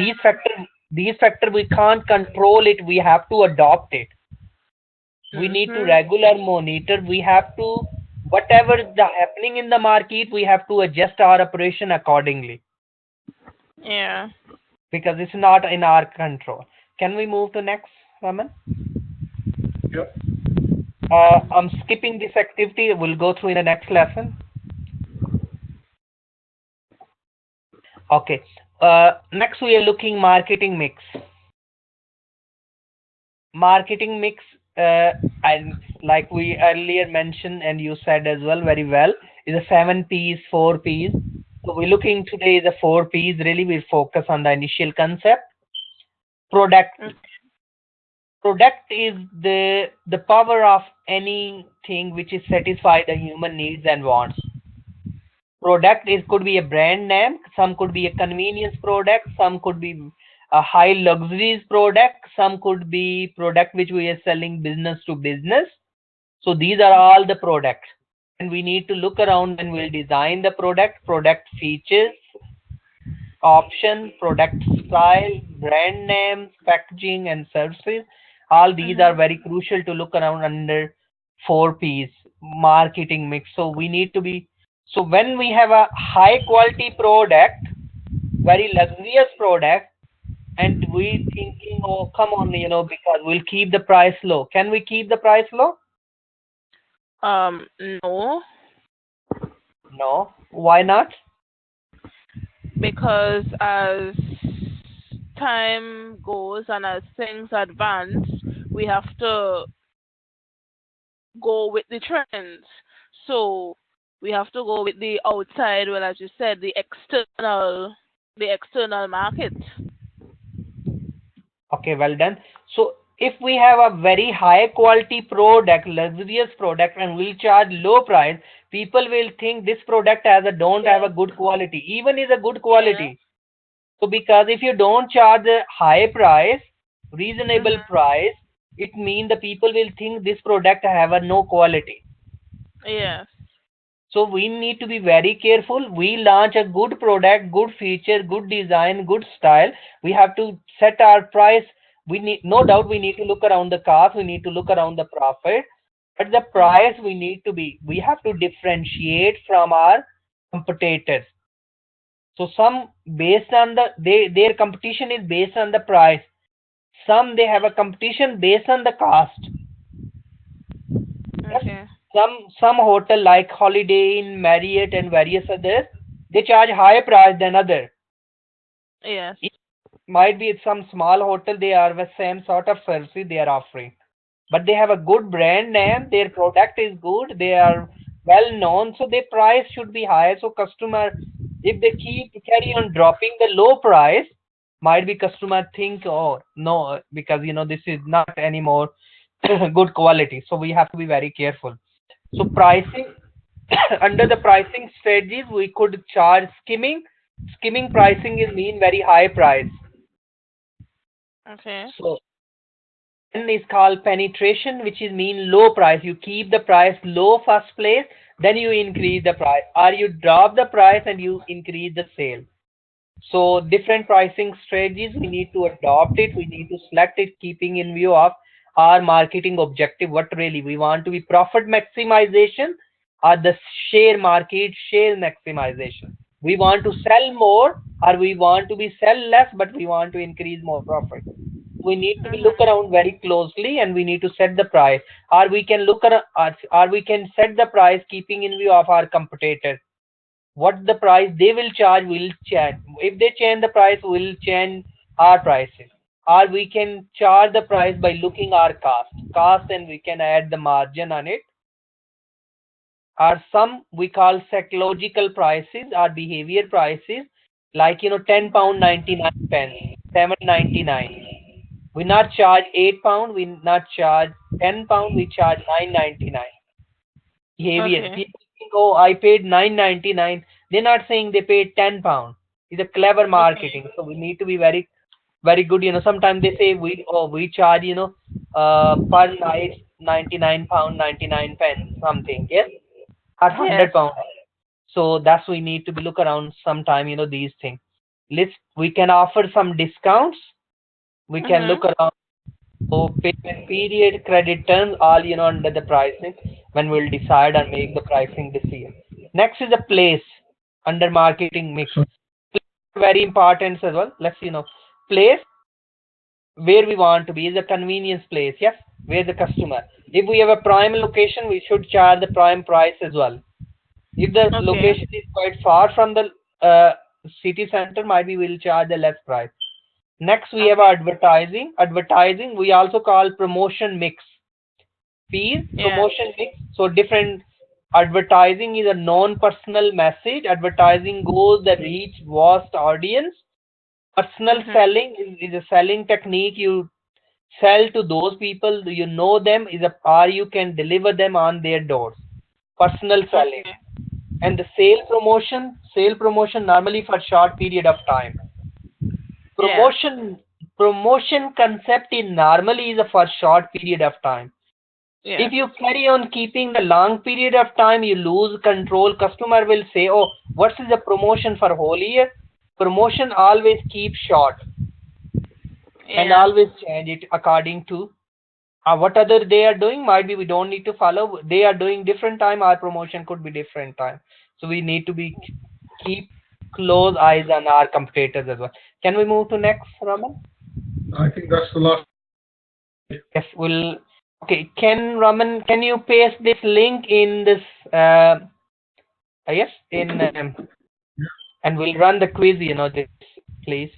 these factor we can't control it, we have to adopt it. We need to Mhm. regular monitor, we have to, whatever the happening in the market, we have to adjust our operation accordingly, Yeah. because it's not in our control. Can we move to next, Raman? Yeah. I'm skipping this activity. We'll go through in the next lesson. Okay. Next, we are looking marketing mix. Marketing mix, and like we earlier mentioned, and you said as well very well, is a 7 P's, 4 P's. So we're looking today the 4 P's. Really, we focus on the initial concept. Product. Mm. Product is the power of anything which is satisfy the human needs and wants. Product is could be a brand name, some could be a convenience product, some could be a high luxuries product, some could be product which we are selling business to business. So these are all the products, and we need to look around when we'll design the product features, option, product style, brand names, packaging, and services. All these are very crucial to look around under 4Ps marketing mix. So we need to be, so when we have a high quality product, very luxurious product, and we thinking, oh come on, because we'll keep the price low. Can we keep the price low? No. No. Why not? Because as time goes and as things advance, we have to go with the trends. So we have to go with the outside, well, as you said, the external market. Okay, well done. So if we have a very high quality product, luxurious product, and we'll charge low price, people will think this product don't have a good quality, even is a good quality. So because if you don't charge a high price, reasonable price, it means the people will think this product have a no quality. Yes. So we need to be very careful. We launch a good product, good feature, good design, good style. We have to set our price. We need, no doubt, we need to look around the cost. We need to look around the profit. But the price we have to differentiate from our competitors. So some based on their competition is based on the price. Some they have a competition based on the cost. Okay. Some hotel like Holiday Inn, Marriott, and various others, they charge higher price than other. Yes. It might be some small hotel, they are the same sort of service they are offering, but they have a good brand name, their product is good, they are well known, so their price should be higher. So customer, if they carry on dropping the low price, might be customer think, oh no, because this is not anymore good quality. So we have to be very careful. So pricing, under the pricing strategies, we could charge skimming. Skimming pricing is mean very high price. Okay. So then is called penetration, which is mean low price. You keep the price low first place, then you increase the price, or you drop the price and you increase the sale. So different pricing strategies, we need to adopt it. We need to select it, keeping in view of our marketing objective. What really we want to be, profit maximization or the market share maximization. We want to sell more, or we want to be sell less, but we want to increase more profit. We need to look around very closely, and we need to set the price, or we can look around, or we can set the price keeping in view of our competitors. What the price they will charge, will change. If they change the price, we'll change our prices. Or we can charge the price by looking our cost, and we can add the margin on it. Or some we call psychological prices or behavior prices, like £10 99 pence, £7.99. We not charge £8, we not charge £10, we charge £9.99. Behavior. Okay. People think, oh, I paid £9.99. They're not saying they paid £10. It's a clever marketing. So we need to be very, very good. Sometimes they say we charge per night £99 99 pence something, yes, or £100. So that's we need to be look around sometime. These things. We can offer some discounts. We can look around. So payment period, credit terms, all under the pricing when we'll decide and make the pricing decision. Next is the place under marketing mix. Very important as well. Let's place where we want to be is a convenience place. Yes, where the customer. If we have a prime location, we should charge the prime price as well. If the location is quite far from the city center, might be we'll charge the less price. Next, we have advertising. Advertising, we also call promotion mix. Fees, promotion mix. So different advertising is a non-personal message. Advertising goes the reach vast audience. Personal selling is a selling technique. You sell to those people, you know them, or you can deliver them on their doors. Personal selling. And the sale promotion normally for short period of time. Yeah. Promotion concept in normally is for short period of time. Yeah. If you carry on keeping the long period of time, you lose control. Customer will say, oh, what is the promotion for whole year? Promotion always keep short and Yeah. always change it according to what other they are doing. Might be we don't need to follow. They are doing different time. Our promotion could be different time. So we need to be keep close eyes on our competitors as well. Can we move to next, Raman? I think that's the last. Yes, we'll. Okay, Raman, can you paste this link in this? Yes, in and we'll run the quiz. This, please.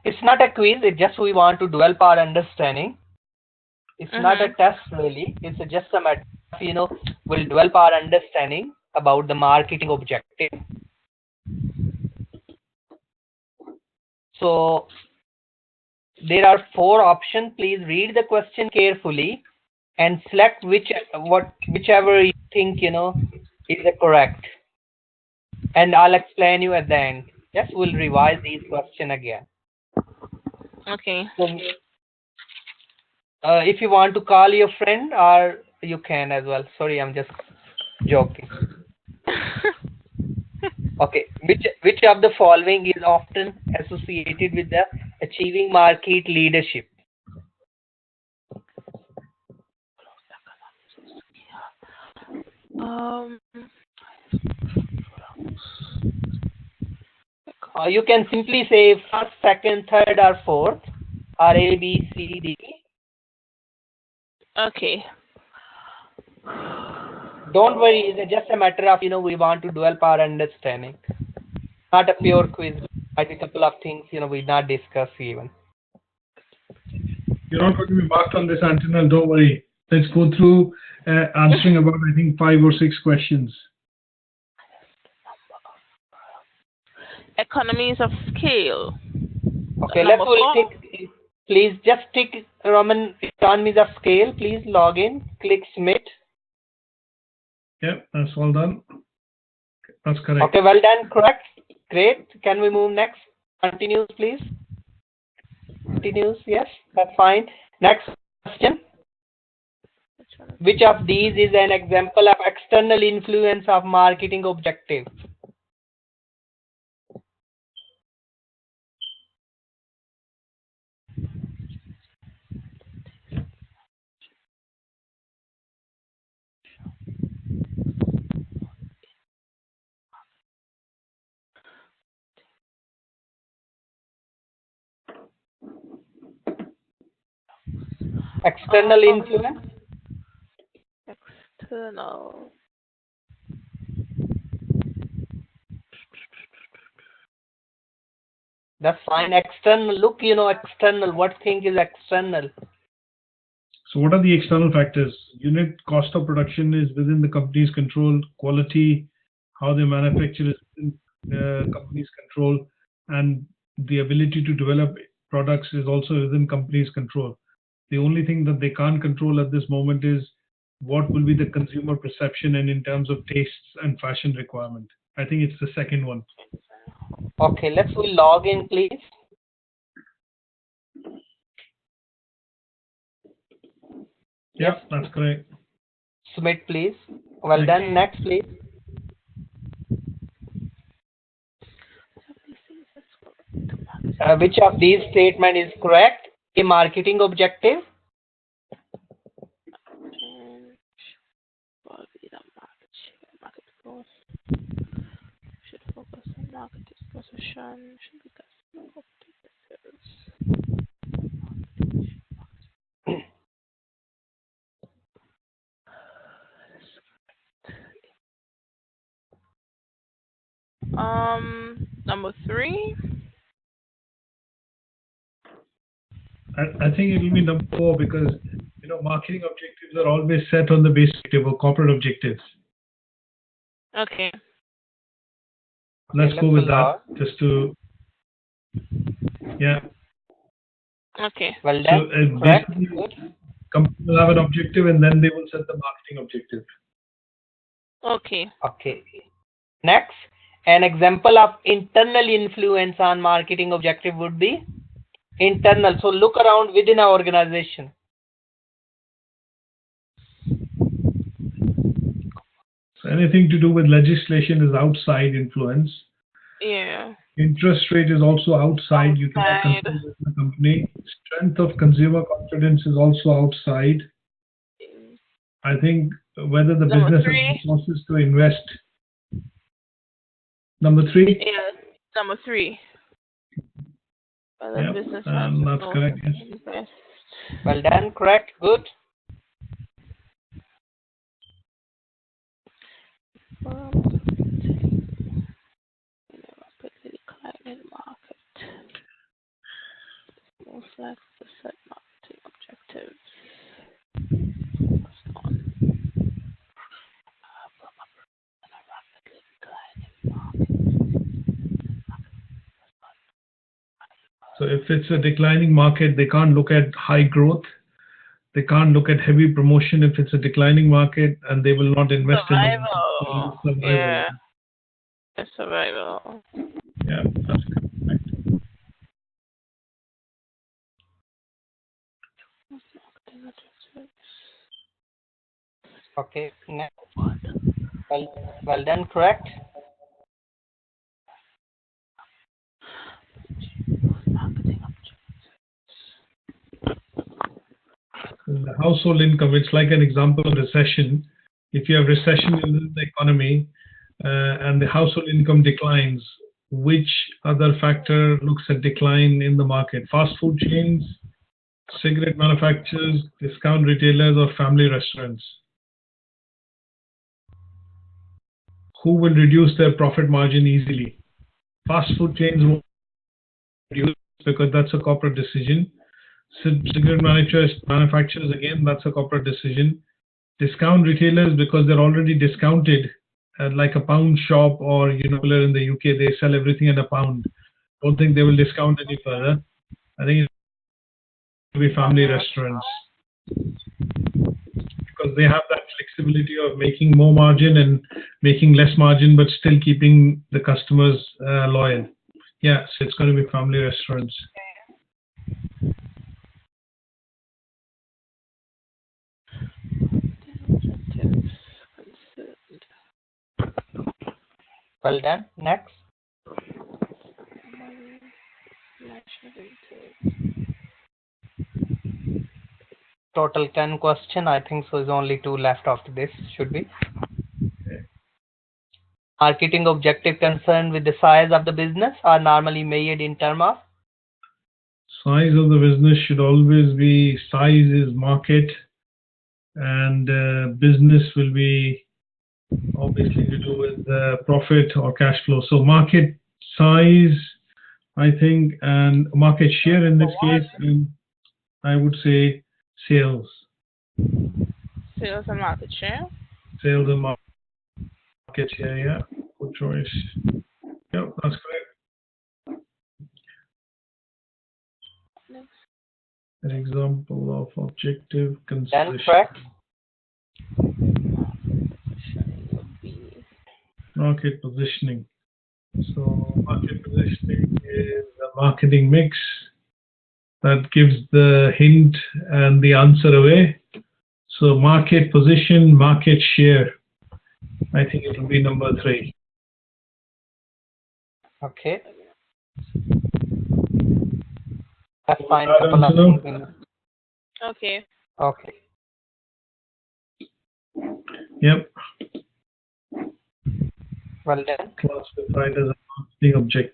It's not a quiz. It's just we want to develop our understanding. It's not a test really. It's just a matter of, we'll develop our understanding about the marketing objective. So there are 4 options. Please read the question carefully and select whichever you think is the correct. And I'll explain you at the end. Yes, we'll revise these questions again. Okay. So, if you want to call your friend, or you can as well. Sorry, I'm just joking. Okay, which of the following is often associated with the achieving market leadership? You can simply say first, second, third, or fourth, or A, B, C, D. Okay. Don't worry, it's just a matter of, we want to develop our understanding. Not a pure quiz. Might be a couple of things, we not discuss even. You're not going to be marked on this, Antonel. Don't worry. Let's go through answering about, I think, 5 or 6 questions. Economies of scale. Okay, please just tick Roman economies of scale. Please log in, click submit. Yep, that's all done. That's correct. Okay, well done, correct. Great. Can we move next? Continues, please. Continues, yes, that's fine. Next question. Which of these is an example of external influence of marketing objective? External influence? External. That's fine. External. Look, external. What thing is external? So what are the external factors? Unit cost of production is within the company's control. Quality, how they manufacture is within the company's control. And the ability to develop products is also within company's control. The only thing that they can't control at this moment is what will be the consumer perception and in terms of tastes and fashion requirement. I think it's the second one. Okay, we'll log in, please. Yes, that's correct. Submit, please. Well done. Next, please. Which of these statement is correct? A marketing objective. Should focus on market position. Should be customer number 3. I think it will be number 4 because marketing objectives are always set on the basic or corporate objectives. Okay. Let's go with that. Just to Okay. Well So done. Correct. basically, Good. companies will have an objective and then they will set the marketing objective. Okay. Okay. Next, an example of internal influence on marketing objective would be internal. So look around within our organization. So anything to do with legislation is outside influence. Yeah. Interest rate is also outside. You cannot Outside. control it in the company. Strength of consumer confidence is also outside. I think whether the Number business has 3. resources to invest. Number 3. Yeah. Number 3. Yep, Business and that's correct. Yes. invest. Well done. Correct. Good. Rapidly declining market. Most likely to set marketing objectives. Focus on a rapidly declining market. So if it's a declining market, they can't look at high growth. They can't look at heavy promotion if it's a declining market, and they will not invest Survival. in survival. Yeah. Survival. Yeah, that's correct. Okay. Next. Well done. Correct. Marketing The household income, it's like an example of recession. If you have recession in the economy and the household income declines, which other factor looks at decline in the market? Fast food chains, cigarette manufacturers, discount retailers, or family restaurants? Who will reduce their profit margin easily? Fast food chains won't reduce because that's a corporate decision. Cigarette manufacturers, again, that's a corporate decision. Discount retailers, because they're already discounted, like a pound shop or Unilever in the UK, they sell everything at a pound. Don't think they will discount any further. I think it will be family restaurants because they have that flexibility of making more margin and making less margin, but still keeping the customers loyal. Yeah, so it's going to be family restaurants. Well done. Next. Total 10 question. I think so is only 2 left after this. Should be. Marketing objective concerned with the size of the business are normally measured in terms of Size of the business should always be, size is market, and business will be obviously to do with profit or cash flow. So market size, I think, and market share in this case, and I would say sales. Sales and market share. Sales and market share, yeah. Good choice. Yeah, that's correct. An example of objective consideration. correct. Market positioning. So market positioning is a marketing mix that gives the hint and the answer away. So market position, market share. I think it will be number 3. Okay. That's fine. Okay. Okay. Yep. Well done. Classified as a marketing objective.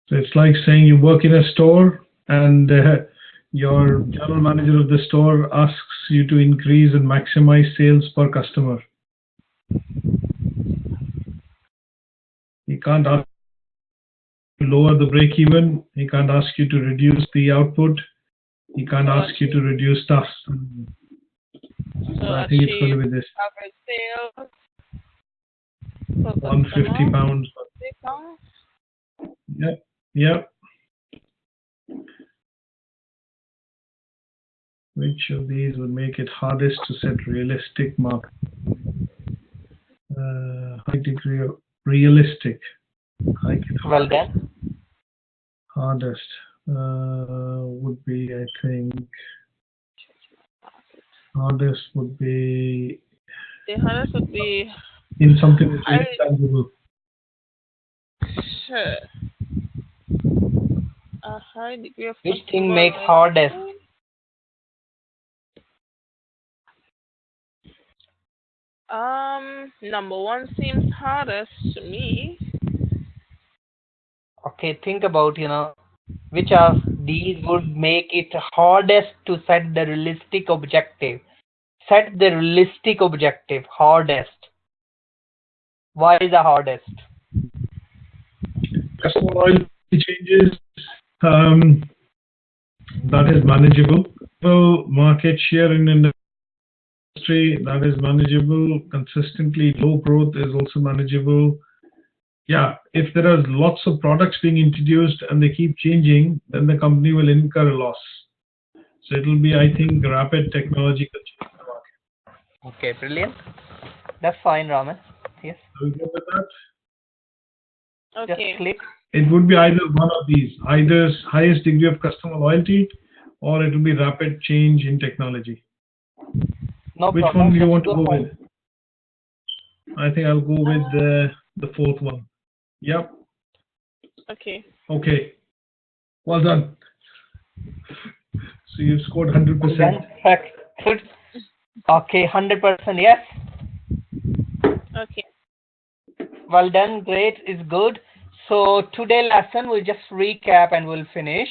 So it's like saying you work in a store and your general manager of the store asks you to increase and maximize sales per customer. He can't ask you to lower the break even. He can't ask you to reduce the output. He can't ask you to reduce tasks. So I think it's going to be this average sales per £150. customer. Yep, yep. Which of these would make it hardest to set realistic mark? High degree of realistic. Well done. Hardest would be, I think, hardest would be. The hardest would be in something that's really tangible. Sure. A high degree of Which thing make hardest? Number one seems hardest to me. Okay, think about, which of these would make it hardest to set the realistic objective. Set the realistic objective, hardest. Why the hardest? Customer loyalty changes, that is manageable. Market share in industry, that is manageable. Consistently low growth is also manageable. Yeah, if there are lots of products being introduced and they keep changing, then the company will incur a loss. So it will be, I think, rapid technological change in the market. Okay, brilliant. That's fine, Raman. Yes. Are we good with that? Okay. Just click. It would be either one of these, either highest degree of customer loyalty, or it will be rapid change in technology. No Which problem. one do you want to Just go with? I think I'll go with the fourth one. Yep. Okay. Okay. Well done. So you've scored 100%. Good. Okay, 100% yes. Okay. Well done. Great. Is good. So today lesson we'll just recap and we'll finish.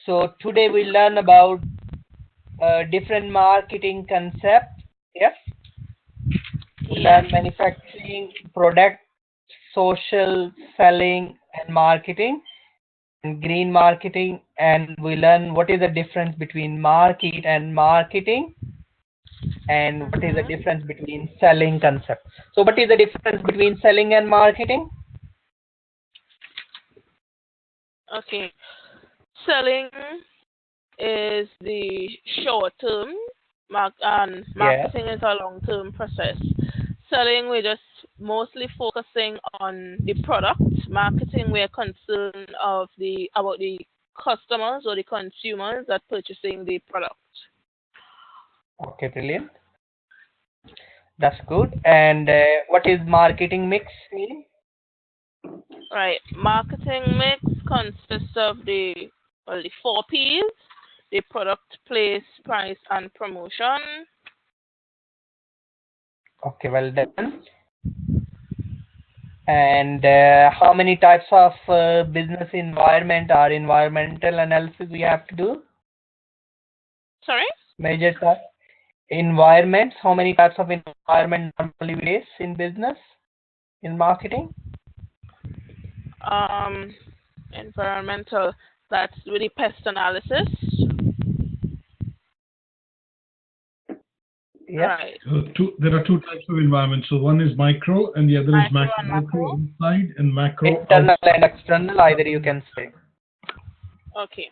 So today we learn about different marketing concepts. Yes. We learn manufacturing, product, social, selling, and marketing, and green marketing, and we learn what is the difference between market and marketing, and what is the difference between selling concept. So what is the difference between selling and marketing? Okay. Selling is the short term, and marketing is a long term process. Selling, we're just mostly focusing on the product. Marketing, we're concerned about the customers or the consumers that purchasing the product. Okay, brilliant. That's good. And what is marketing mix mean? Right. Marketing mix consists of the 4 P's: the product, place, price, and promotion. Okay, well done. And how many types of business environment or environmental analysis we have to do? Sorry? Major type environments. How many types of environment normally we face in business, in marketing? Environmental. That's really pest analysis. Yes. Right. There are 2 types of environment. So one is micro and the other is macro. Micro inside and macro internal outside. and external, either you can say. Okay.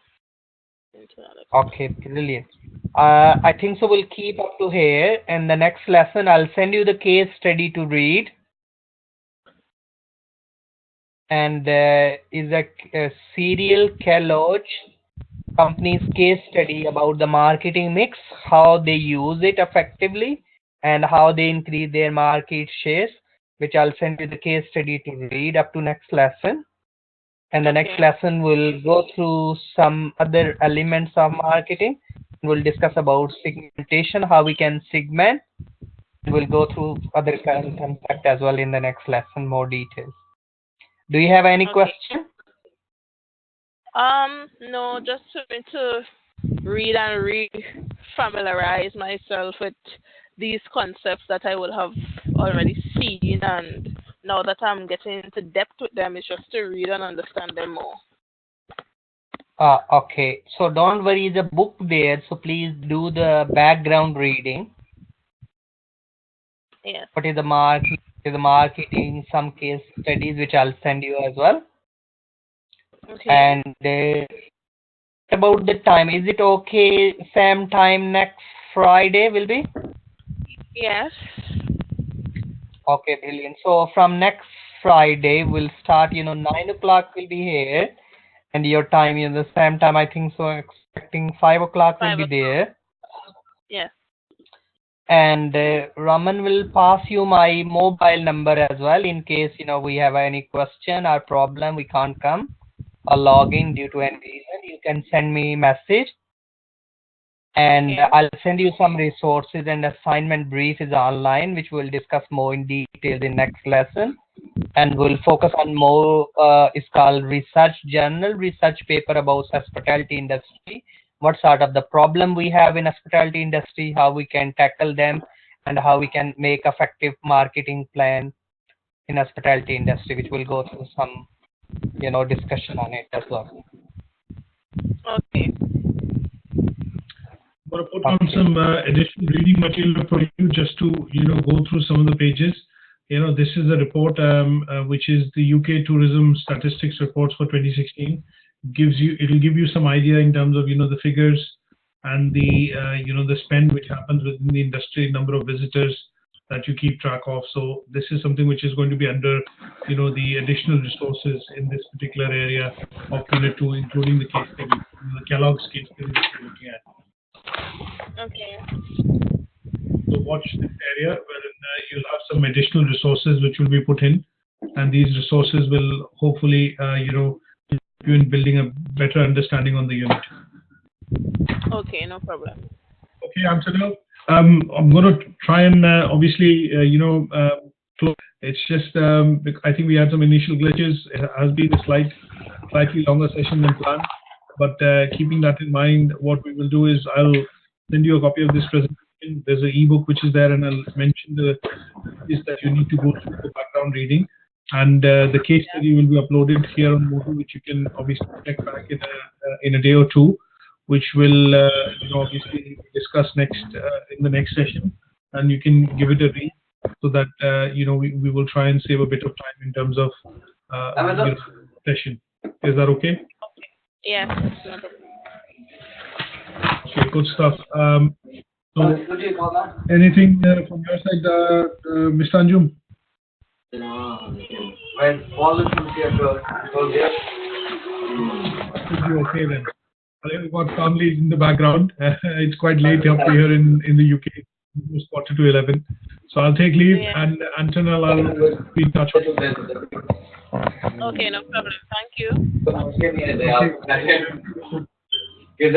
Okay, brilliant. I think so we'll keep up to here, and the next lesson I'll send you the case study to read. And is a Cereal Kellogg company's case study about the marketing mix, how they use it effectively, and how they increase their market shares, which I'll send you the case study to read up to next lesson. And the next lesson will go through some other elements of marketing. We'll discuss about segmentation, how we can segment. We'll go through other concept as well in the next lesson, more details. Do you have any question? No, just for me to read and re-familiarize myself with these concepts that I would have already seen, and now that I'm getting into depth with them, it's just to read and understand them more. Okay. So don't worry, the book there. So please do the background reading. Yes. What is the marketing, some case studies which I'll send you as well. Okay. And about the time, is it okay? Same time next Friday will be? Yes. Okay, brilliant. So from next Friday, we'll start, 9 o'clock will be here. And your time, the same time, I think so, expecting 5 o'clock will 5 be o'clock. there. Yes. And Raman will pass you my mobile number as well in case, we have any question or problem, we can't come or log in due to any reason. You can send me message. And Okay. I'll send you some resources, and assignment brief is online, which we'll discuss more in detail in next lesson. And we'll focus on more, it's called research journal, research paper about hospitality industry. What sort of the problem we have in hospitality industry, how we can tackle them, and how we can make effective marketing plan in hospitality industry, which will go through some, discussion on it as well. Okay. I'm going to put on some additional reading material for you just to go through some of the pages. This is a report which is the UK Tourism Statistics Reports for 2016. It'll give you some idea in terms of the figures and the the spend which happens within the industry, number of visitors that you keep track of. So this is something which is going to be under the additional resources in this particular area of Unit 2, including the case study, the Kellogg's case study that we're looking at. Okay. So watch this area wherein you'll have some additional resources which will be put in, and these resources will hopefully help you in building a better understanding on the unit. Okay, no problem. Okay, Amsterdam. I'm going to try and obviously close. It's just I think we had some initial glitches. It has been a slightly longer session than planned, but keeping that in mind, what we will do is I'll send you a copy of this presentation. There's an ebook which is there, and I'll mention the is that you need to go through the background reading, and the case study will be uploaded here on Moodle, which you can obviously check back in a day or two, which will obviously discuss next in the next session, and you can give it a read so that we will try and save a bit of time in terms of session. Is that okay? Yes. Okay, good stuff. So anything from your side, Mr. Anjum? Okay then. I think we've got families in the background. It's quite late up here in the UK. It's 10:45. So I'll take leave, and Antonel, I'll be in touch with you. Okay, no problem. Thank you. Okay.